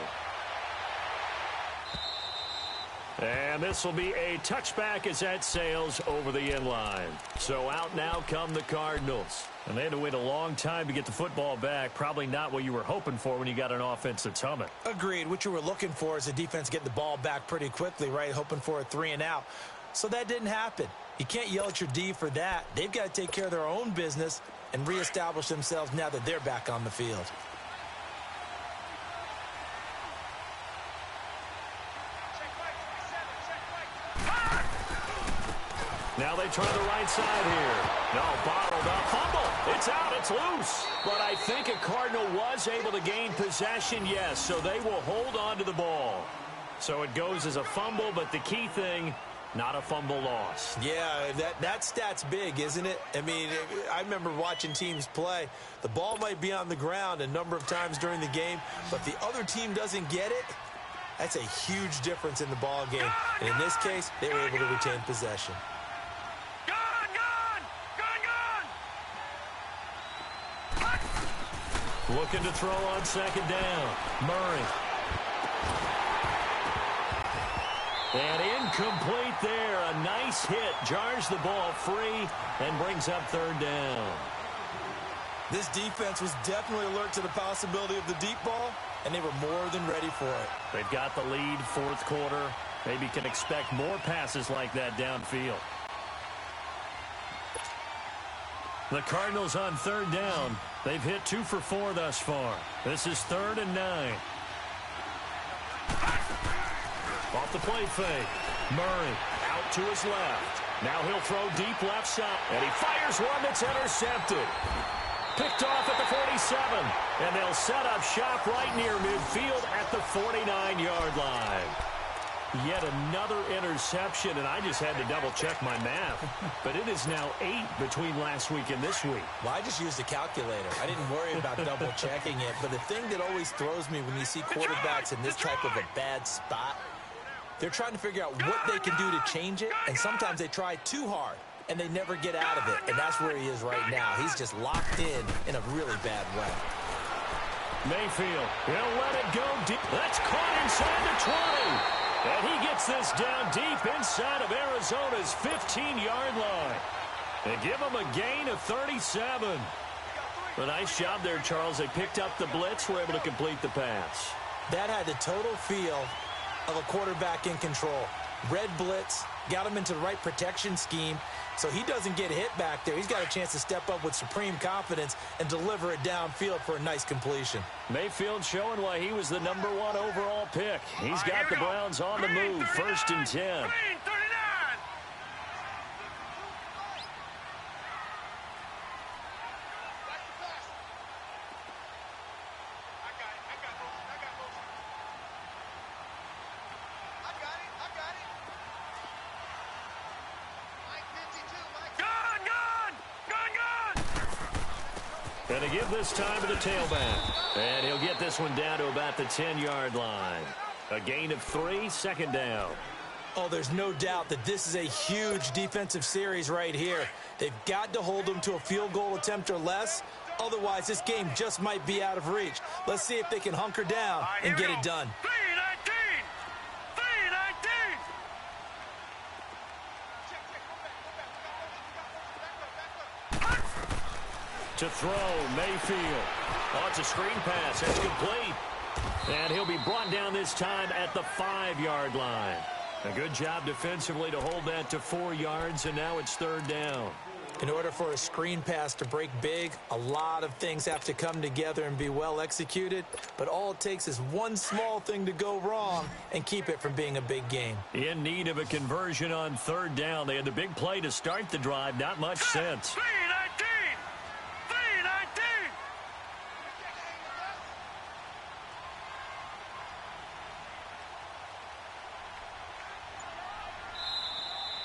And this will be a touchback as that sails over the end line. So out now come the Cardinals. And they had to wait a long time to get the football back. Probably not what you were hoping for when you got an offense that's humming. Agreed. What you were looking for is a defense getting the ball back pretty quickly, right? Hoping for a 3 and out. So that didn't happen. You can't yell at your D for that. They've got to take care of their own business and reestablish themselves now that they're back on the field. Now they try the right side here. No, bottled up. Fumble. It's out. It's loose. But I think a Cardinal was able to gain possession, yes. So they will hold on to the ball. So it goes as a fumble, but the key thing, not a fumble loss. Yeah, that stat's big, isn't it? I mean, I remember watching teams play. The ball might be on the ground a number of times during the game, but the other team doesn't get it. That's a huge difference in the ball game. And in this case, they were able to retain possession. Looking to throw on second down. Murray. And incomplete there. A nice hit. Jars the ball free and brings up third down. This defense was definitely alert to the possibility of the deep ball, and they were more than ready for it. They've got the lead, fourth quarter. Maybe can expect more passes like that downfield. The Cardinals on third down. They've hit 2 for 4 thus far. This is 3rd and 9. Off the play fake. Murray out to his left. Now he'll throw deep left side. And he fires one that's intercepted. Picked off at the 47. And they'll set up shop right near midfield at the 49-yard line. Yet another interception, and I just had to double-check my math. But it is now 8 between last week and this week. Well, I just used a calculator. I didn't worry about double-checking it. But the thing that always throws me when you see quarterbacks in this type of a bad spot, they're trying to figure out what they can do to change it, and sometimes they try too hard, and they never get out of it. And that's where he is right now. He's just locked in a really bad way. Mayfield, he'll let it go deep. That's caught inside the 20. And he gets this down deep inside of Arizona's 15-yard line. They give him a gain of 37. A nice job there, Charles. They picked up the blitz, were able to complete the pass. That had the total feel of a quarterback in control. Red blitz, got him into the right protection scheme, so he doesn't get hit back there. He's got a chance to step up with supreme confidence and deliver it downfield for a nice completion. Mayfield showing why he was the #1 overall pick. He's got the Browns on the move, 1st and 10. And to give this time to the tailback. And he'll get this one down to about the 10-yard line. A gain of 3, 2nd down. Oh, there's no doubt that this is a huge defensive series right here. They've got to hold them to a field goal attempt or less. Otherwise, this game just might be out of reach. Let's see if they can hunker down and get it done. To throw, Mayfield. Oh, it's a screen pass. It's complete. And he'll be brought down this time at the 5-yard line. A good job defensively to hold that to 4 yards, and now it's 3rd down. In order for a screen pass to break big, a lot of things have to come together and be well executed. But all it takes is one small thing to go wrong and keep it from being a big game. In need of a conversion on 3rd down. They had the big play to start the drive. Not much sense.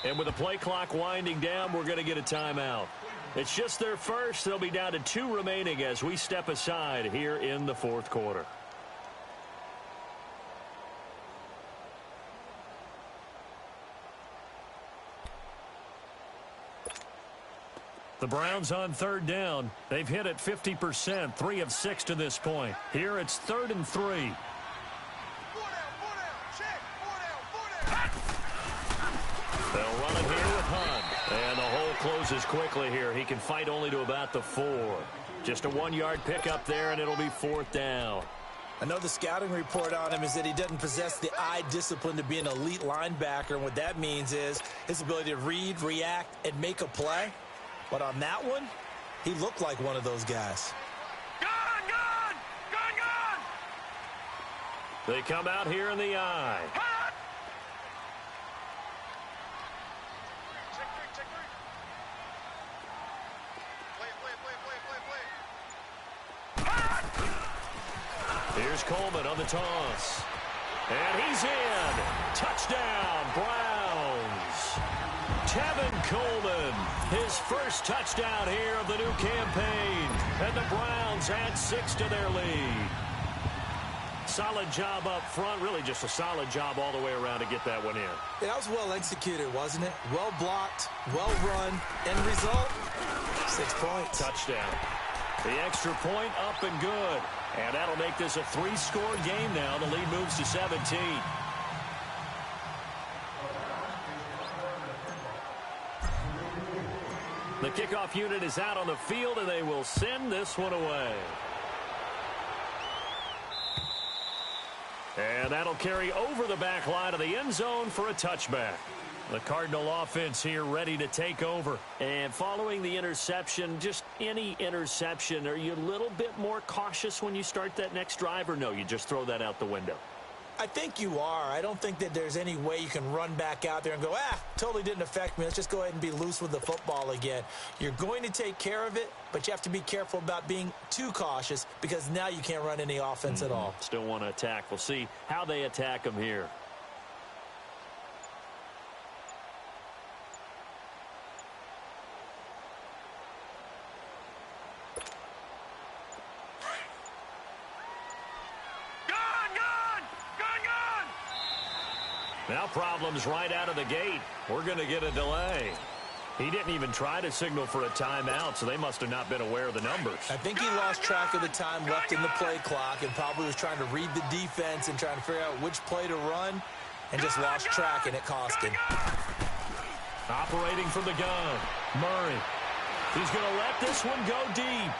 And with the play clock winding down, we're going to get a timeout. It's just their first. They'll be down to 2 remaining as we step aside here in the 4th quarter. The Browns on 3rd down. They've hit it 50%, 3 of 6 to this point. Here it's 3rd and 3. They'll run it here with Hunt. And the hole closes quickly here. He can fight only to about the 4. Just a 1-yard pickup there, and it'll be 4th down. I know the scouting report on him is that he doesn't possess the eye discipline to be an elite linebacker. And what that means is his ability to read, react, and make a play. But on that one, he looked like one of those guys. They come out here in the eye. Here's Coleman on the toss. And he's in. Touchdown, Browns. Tevin Coleman, his first touchdown here of the new campaign. And the Browns add 6 to their lead. Solid job up front. Really just a solid job all the way around to get that one in. That was well executed, wasn't it? Well blocked, well run. End result, 6 points. Touchdown. The extra point up and good. And that'll make this a 3-score game now. The lead moves to 17. The kickoff unit is out on the field, and they will send this one away. And that'll carry over the back line of the end zone for a touchback. The Cardinal offense here ready to take over. And following the interception, just any interception, are you a little bit more cautious when you start that next drive, or no, you just throw that out the window? I think you are. I don't think that there's any way you can run back out there and go, totally didn't affect me. Let's just go ahead and be loose with the football again. You're going to take care of it, but you have to be careful about being too cautious because now you can't run any offense at all. Still want to attack. We'll see how they attack them here. Now problems right out of the gate. We're going to get a delay. He didn't even try to signal for a timeout, so they must have not been aware of the numbers. I think he lost track of the time left in the play clock and probably was trying to read the defense and trying to figure out which play to run and just lost track, and it cost him. Operating from the gun, Murray. He's going to let this one go deep.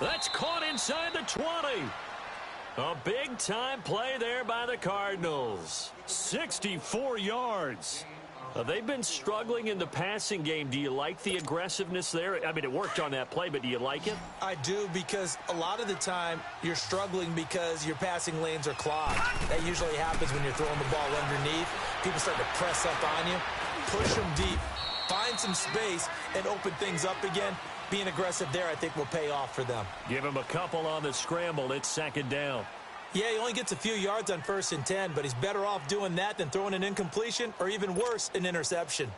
That's caught inside the 20. A big-time play there by the Cardinals. 64 yards. They've been struggling in the passing game. Do you like the aggressiveness there? I mean, it worked on that play, but do you like it? I do, because a lot of the time you're struggling because your passing lanes are clogged. That usually happens when you're throwing the ball underneath. People start to press up on you, push them deep, find some space, and open things up again. Being aggressive there, I think, will pay off for them. Give him a couple on the scramble. It's second down. Yeah, he only gets a few yards on 1st and 10, but he's better off doing that than throwing an incompletion or, even worse, an interception.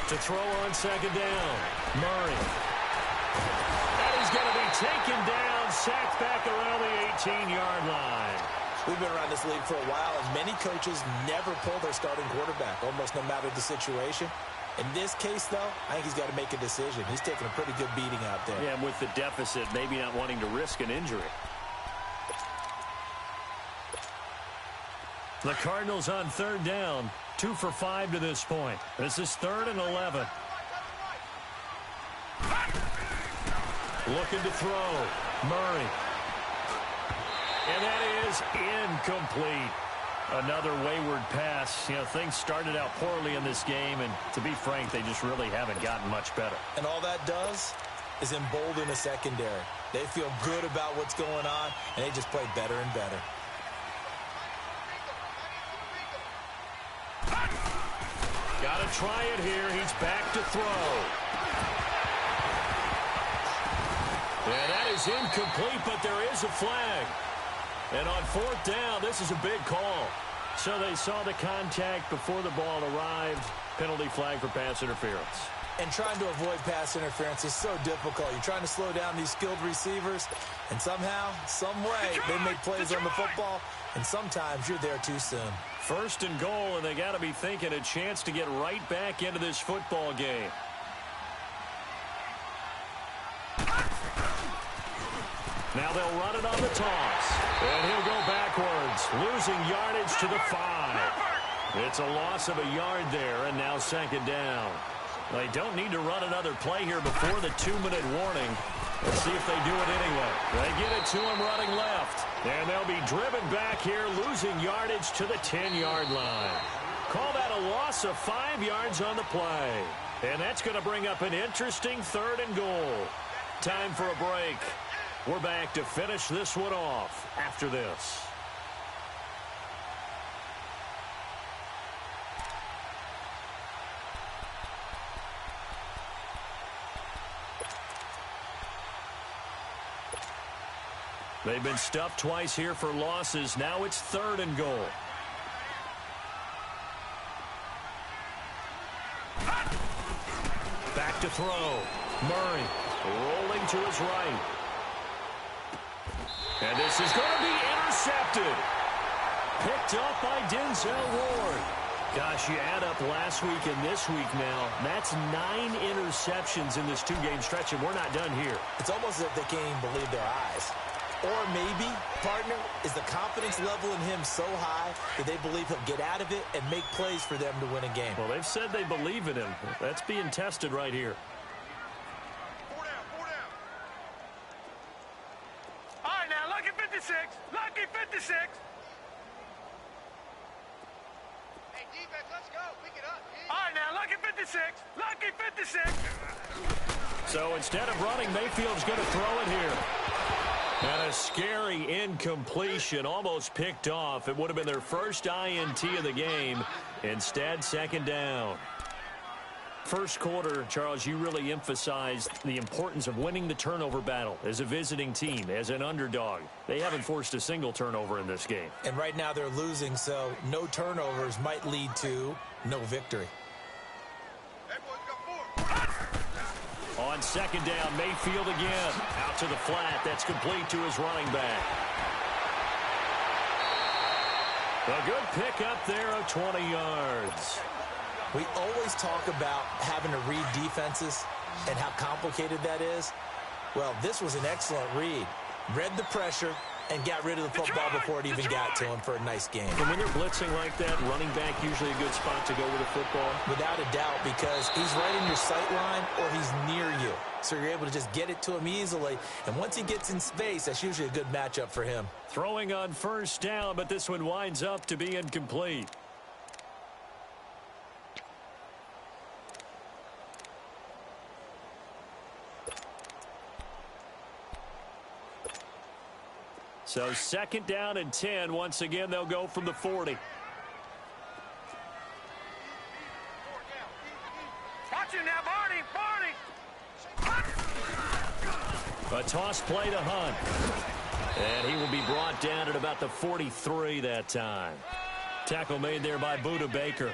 To throw on second down, Murray. And he's going to be taken down, sacked back around the 18-yard line. We've been around this league for a while, and many coaches never pull their starting quarterback, almost no matter the situation. In this case, though, I think he's got to make a decision. He's taking a pretty good beating out there. Yeah, and with the deficit, maybe not wanting to risk an injury. The Cardinals on third down, 2 for 5 to this point. This is 3rd and 11. Looking to throw, Murray. And that is incomplete. Another wayward pass. You know, things started out poorly in this game, and to be frank, they just really haven't gotten much better. And all that does is embolden the secondary. They feel good about what's going on, and they just play better and better. Got to try it here. He's back to throw. And that is incomplete, but there is a flag. And on 4th down, this is a big call. So they saw the contact before the ball arrived. Penalty flag for pass interference. And trying to avoid pass interference is so difficult. You're trying to slow down these skilled receivers, and somehow, some way, they make plays on the football, and sometimes you're there too soon. 1st and goal, and they got to be thinking a chance to get right back into this football game. Now they'll run it on the toss. And he'll go backwards, losing yardage to the 5. It's a loss of a yard there, and now second down. They don't need to run another play here before the 2-minute warning. Let's see if they do it anyway. They get it to him running left. And they'll be driven back here, losing yardage to the 10-yard line. Call that a loss of 5 yards on the play. And that's going to bring up an interesting 3rd and goal. Time for a break. We're back to finish this one off after this. They've been stuffed twice here for losses. Now it's 3rd and goal. Back to throw. Murray rolling to his right. And this is going to be intercepted. Picked up by Denzel Ward. Gosh, you add up last week and this week now. That's 9 interceptions in this 2-game stretch, and we're not done here. It's almost as if they can't even believe their eyes. Or maybe, partner, is the confidence level in him so high that they believe he'll get out of it and make plays for them to win a game. Well, they've said they believe in him. That's being tested right here. 4 down, 4 down. All right, now, lucky 56. Lucky 56. Hey, defense, let's go. Pick it up. All right, now, lucky 56. Lucky 56. So instead of running, Mayfield's going to throw it here. And a scary incompletion, almost picked off. It would have been their first INT of the game. Instead, 2nd down. First quarter, Charles, you really emphasized the importance of winning the turnover battle as a visiting team, as an underdog. They haven't forced a single turnover in this game. And right now they're losing, so no turnovers might lead to no victory. On 2nd down, Mayfield again. Out to the flat. That's complete to his running back. A good pickup there of 20 yards. We always talk about having to read defenses and how complicated that is. Well, this was an excellent read. Read the pressure and got rid of the football before it even got to him for a nice game. And when they're blitzing like that, running back usually a good spot to go with the football? Without a doubt, because he's right in your sight line or he's near you. So you're able to just get it to him easily. And once he gets in space, that's usually a good matchup for him. Throwing on 1st down, but this one winds up to be incomplete. So 2nd down and 10. Once again, they'll go from the 40. Watch it now, Barney. A toss play to Hunt. And he will be brought down at about the 43 that time. Tackle made there by Budda Baker.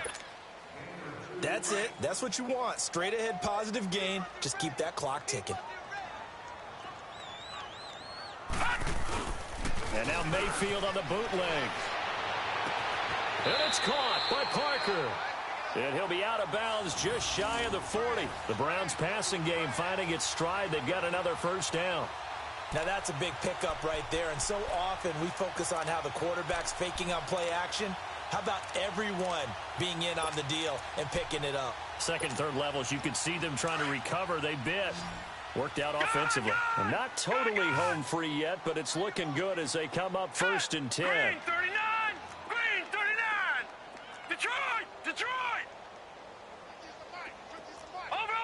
That's it. That's what you want. Straight ahead positive gain. Just keep that clock ticking. And now Mayfield on the bootleg. And it's caught by Parker. And he'll be out of bounds just shy of the 40. The Browns passing game finding its stride. They've got another 1st down. Now that's a big pickup right there. And so often we focus on how the quarterback's faking on play action. How about everyone being in on the deal and picking it up? 2nd, 3rd levels, you could see them trying to recover. They bit. Worked out offensively. And not totally home free yet, but it's looking good as they come up 1st and 10. Green 39. Green 39. Detroit. Over.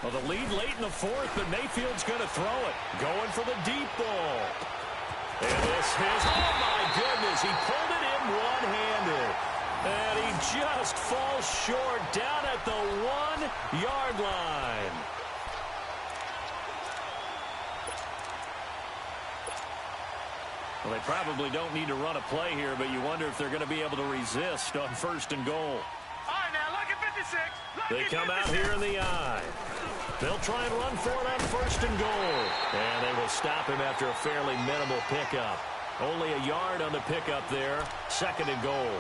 Well, the lead late in the 4th, but Mayfield's going to throw it. Going for the deep ball. And this is, oh my goodness, he pulled it in one-handed. And he just falls short down at the 1-yard line. Well, they probably don't need to run a play here, but you wonder if they're going to be able to resist on 1st and goal. All right, now, lucky 56. They come out here in the eye. They'll try and run for it on 1st and goal. And they will stop him after a fairly minimal pickup. Only a yard on the pickup there. 2nd and goal.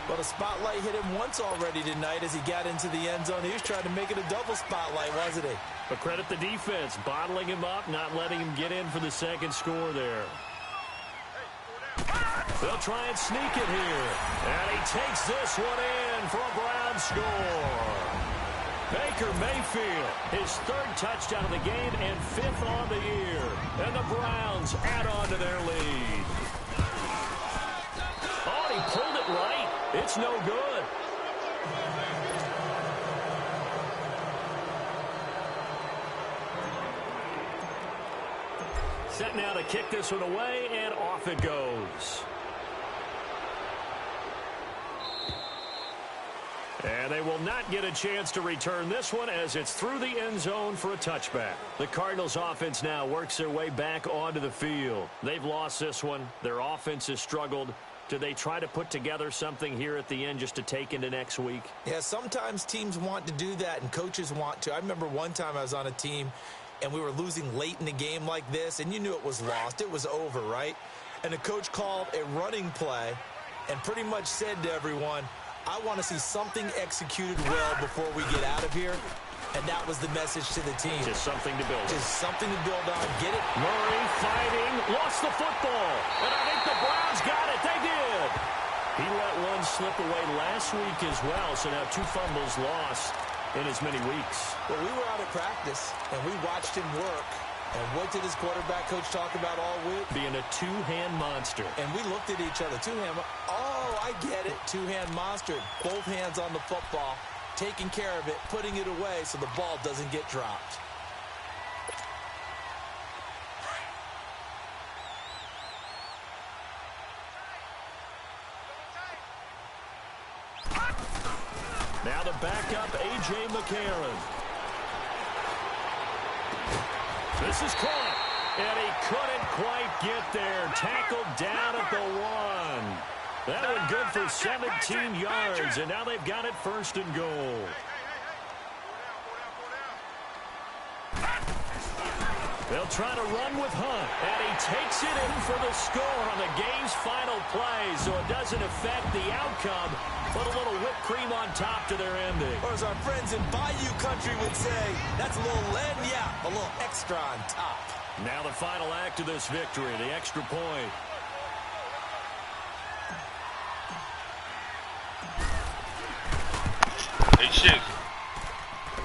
Well, the spotlight hit him once already tonight as he got into the end zone. He was trying to make it a double spotlight, wasn't he? But credit the defense, bottling him up, not letting him get in for the 2nd score there. They'll try and sneak it here. And he takes this one in for a Brown score. Baker Mayfield, his 3rd touchdown of the game and 5th on the year. And the Browns add on to their lead. Oh, he pulled it right. It's no good. Set now to kick this one away, and off it goes. And they will not get a chance to return this one as it's through the end zone for a touchback. The Cardinals offense now works their way back onto the field. They've lost this one. Their offense has struggled. Do they try to put together something here at the end just to take into next week? Yeah, sometimes teams want to do that and coaches want to. I remember one time I was on a team and we were losing late in the game like this, and you knew it was lost. It was over, right? And the coach called a running play and pretty much said to everyone, I want to see something executed well before we get out of here. And that was the message to the team. Just something to build on. Just something to build on. Get it? Murray fighting. Lost the football. And I think the Browns got it. They did. He let one slip away last week as well. So now 2 fumbles lost in as many weeks. Well, we were out at practice, and we watched him work. And what did his quarterback coach talk about all week? Being a 2-hand monster. And we looked at each other. 2-hand. Oh, I get it. 2-hand monster. Both hands on the football. Taking care of it, putting it away so the ball doesn't get dropped. Now the backup, A.J. McCarron. This is caught, and he couldn't quite get there. Tackled down at the 1. That one good for 17 yards, and now they've got it 1st and goal. They'll try to run with Hunt, and he takes it in for the score on the game's final play, so it doesn't affect the outcome. Put a little whipped cream on top to their ending. Or as our friends in Bayou Country would say, that's a little lagniappe, a little extra on top. Now the final act of this victory, the extra point. Hey, shit.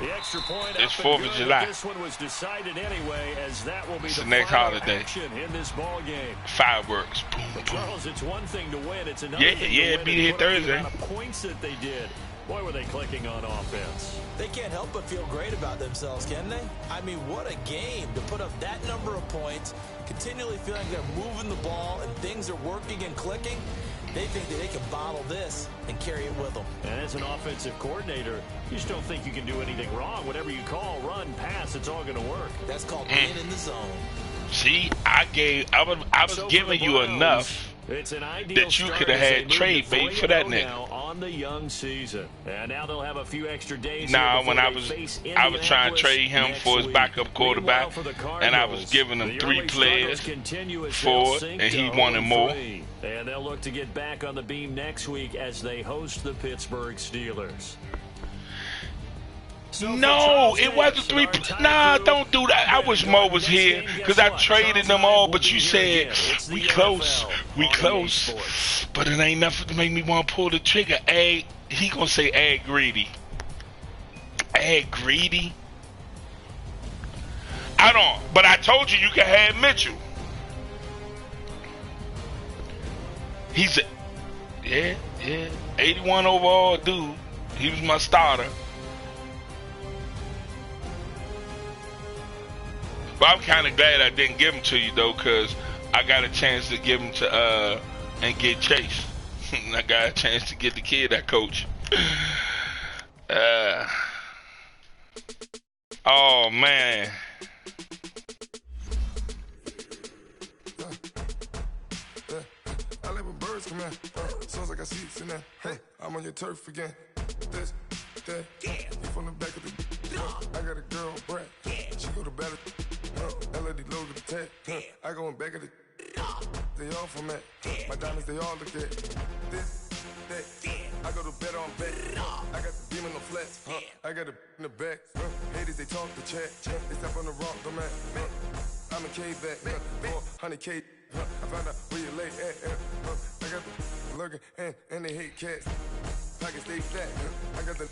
The extra point. It's 4th of July. This one was decided anyway, as that will be it's the next holiday. Action in this ball game. Fireworks. Boom, But boom. Charles, it's one thing to win. It's another thing to win. Be here Thursday. The amount of points that they did. Boy, were they clicking on offense. They can't help but feel great about themselves, can they? I mean, what a game to put up that number of points, continually feeling they're moving the ball and things are working and clicking. They think that they can bottle this and carry it with them. And as an offensive coordinator, you just don't think you can do anything wrong. Whatever you call, run, pass, it's all going to work. That's called being in the zone. See, I was giving you enough that you could have had trade bait for that nigga. On the young season. And now they'll have a few extra days. Nah, when I was trying to trade him for his backup quarterback, and I was giving him 3 players for it, and he wanted more. And they'll look to get back on the beam next week as they host the Pittsburgh Steelers. No, it wasn't 3. Nah, don't do that. I wish Mo was here because I traded them all, but you said we close, but it ain't nothing to make me want to pull the trigger. He gonna say ag greedy. Ag greedy? I don't, but I told you can have Mitchell. He's a 81 overall dude. He was my starter. But I'm kind of glad I didn't give him to you, though, because I got a chance to give him to, and get Chase. I got a chance to get the kid I coach. Oh, man. I like when birds come in. Sounds like I see it in there. Hey, I'm on your turf again. This, that, you from the back of the. I got a girl, Brett. She go to battle. LED low to the tech. I go in back of the. They all from that. My diamonds, they all look at. This, that. I go to bed on bed. I got the beam in the flats. I got it in the back. Haters, they talk the chat. They step on the rock, the man. I'm a K-back. 400K. I found out where you lay at. I got the lurking and they hate cats. Pockets stay flat. I got the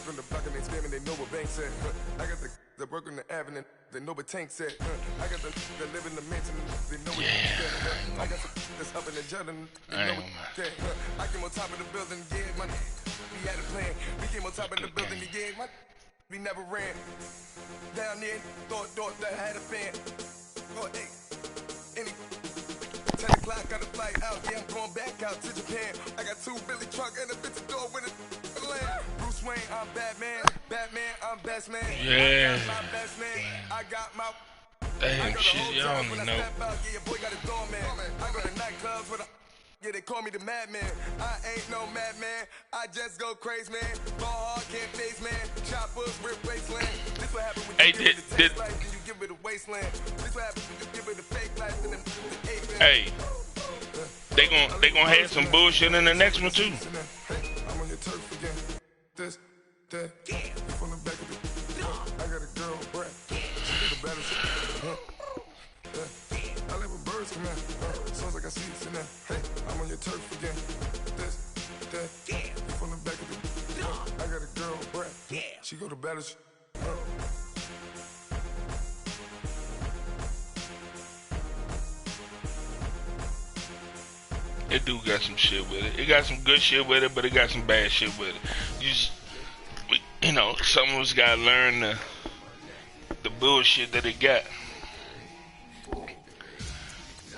from the block and they scamming, they know what banks at. I got the work on the avenue, they know what tanks at. I got the live in the mansion, they know what I got that's up in the jet and they know what that. I came on top of the building, yeah, my we had a plan. We came on top of the building, yeah, my we never ran. Down there, thought that I had a fan. Oh, hey, any 10 o'clock, got a flight out, yeah, I'm going back out to Japan. I got 2 Billy truck and a bitch door with a land. Bruce Wayne, I'm Batman, I'm best man. Yeah. I got my best man, I got my. Damn, shit, y'all don't know. Yeah, boy got a doorman. I go to nightclubs with a. Yeah, they call me the madman. I ain't no madman. I just go crazy, man. Ball hard, can't face, man. Choppers, rip wasteland. This what happen when you give it a taste life and you give it a wasteland. This what happen when you give it a fake life and then the ape. Hey, they gonna have some bullshit in the next one too. I'm on your turf again. This, that, from the back of the. I got a girl, Brett. She the baddest. I let my birds come in. Sounds like I see it in there. Hey, I'm on your turf again. This, that, from the back of the. I got a girl, Brett. She go the baddest. It do got some shit with it. It got some good shit with it, but it got some bad shit with it. You know, some of us gotta learn the bullshit that it got.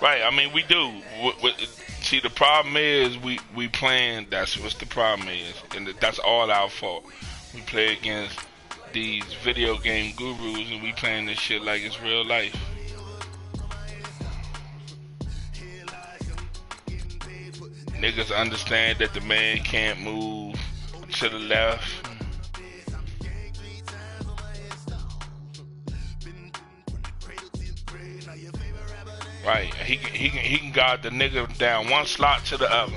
Right, I mean, we do. See, the problem is we playing, that's what the problem is. And that's all our fault. We play against these video game gurus and we playing this shit like it's real life. Niggas understand that the man can't move to the left. Right, he can guard the nigga down one slot to the other.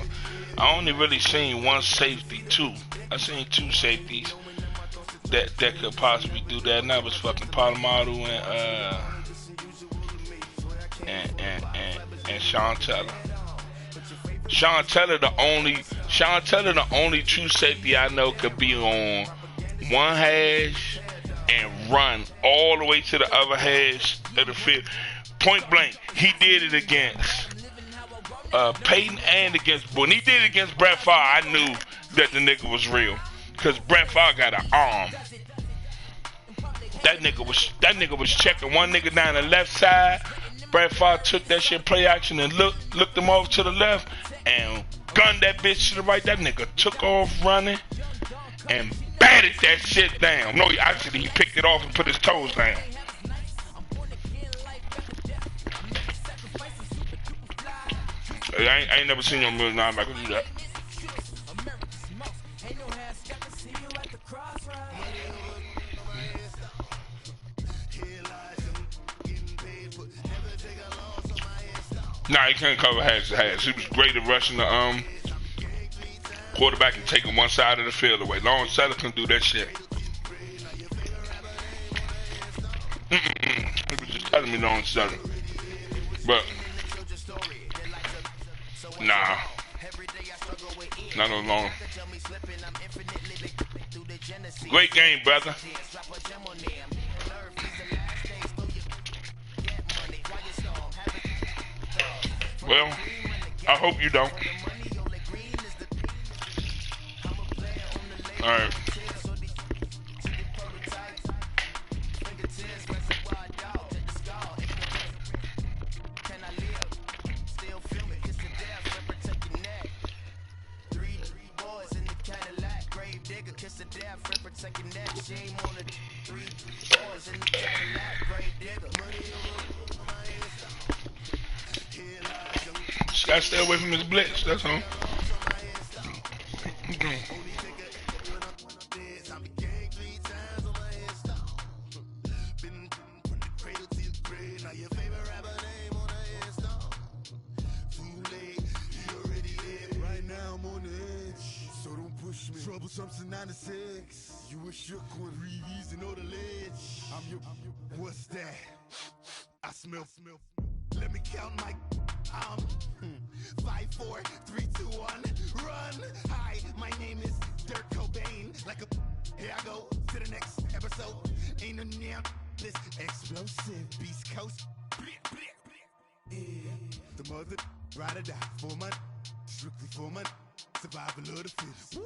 I only really seen one safety, two. I seen two safeties that could possibly do that, and that was fucking Palomado and Sean Teller. Sean Teller the only true safety I know could be on one hash and run all the way to the other hash of the field. Point blank, he did it against Peyton and against, when he did it against Brett Favre, I knew that the nigga was real. Cause Brett Favre got an arm. That nigga was checking one nigga down the left side. Brett Favre took that shit play action and looked him off to the left and gunned that bitch to the right. That nigga took off running and batted that shit down. No, he picked it off and put his toes down. I ain't never seen no middle linebacker do that. Nah, he couldn't cover half to half. He was great at rushing the quarterback and taking one side of the field away. Lawrence Seller couldn't do that shit. He was just telling me Lawrence Seller. But nah, not no long. Great game, brother. Well, I hope you don't. All right. Just gotta stay away from his blitz, that's all. Okay. Troublesome 96. You a shook one, Reeves and know the ledge. I'm your, what's that? I smell. Let me count my 5, 4, 3, 2, 1, run. Hi, my name is Dirk Cobain. Like a, here I go to the next episode. Ain't no damn this explosive Beast Coast. Yeah. The mother ride or die for money, strictly for money. Survival of the fittest.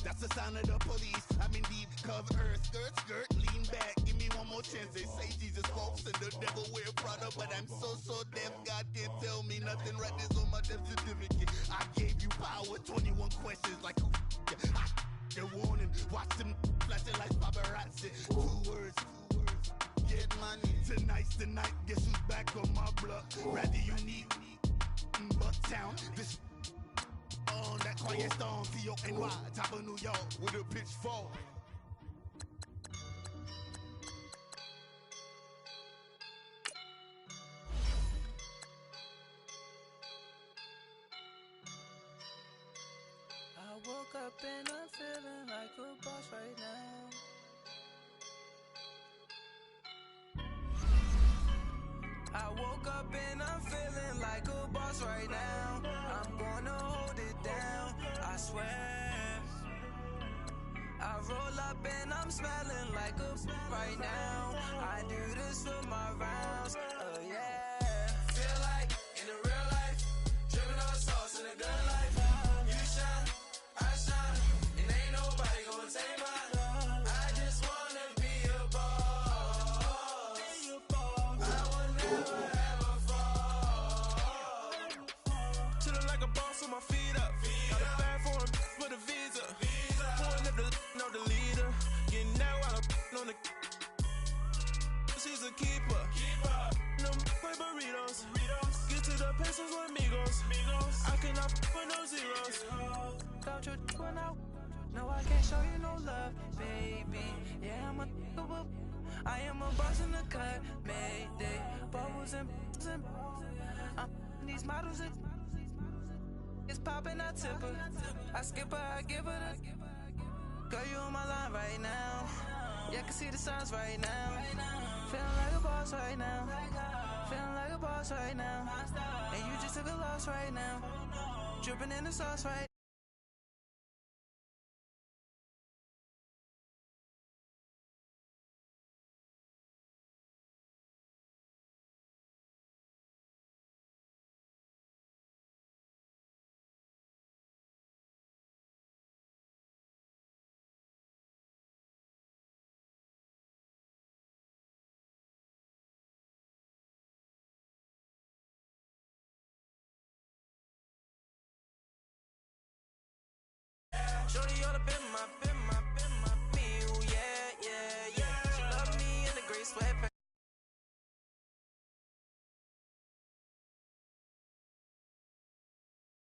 That's the sign of the police. I'm indeed cover earth, skirt, lean back. Give me one more chance. They say Jesus walks and the devil wear Prada, but I'm so deaf. God can't tell me nothing. Right this on my death certificate. I gave you power. 21 questions like who? They're warning. Watch them flashing like paparazzi. Two words. Get money. Tonight's the night. Guess who's back on my block? Rather unique. Bucktown. This. On that quiet storm, T-O-N-Y, top of New York, with a pitchfork. woke up and I'm feeling like a boss right now. I woke up and I'm feeling like a boss right now. I'm gonna hold it down, I swear. I roll up and I'm smelling like a right now. I do this for my rounds, oh yeah. Feel like in the real life, dripping on sauce in a good life. You shine, I shine, and ain't nobody gonna take mine. I just wanna be a boss. I will never ever fall. Chillin' like a boss on my feet up. Got a bag for a visa. Pulling up know the leader. Getting out while I'm on the. She's a keeper. No play burritos. Get to the pesos with amigos. I cannot with no zeros. Don't you run out? No, I can't show you no love, baby. Yeah, I am a boss in the cut. Mayday. Bubbles and these models it's popping, I tip her. I skip her, I give her the. Girl, you on my line right now. Yeah, I can see the signs right now. Feeling like a boss right now. Feeling like a boss right now. And you just took a loss right now. Dripping in the sauce right now. Shorty all up in my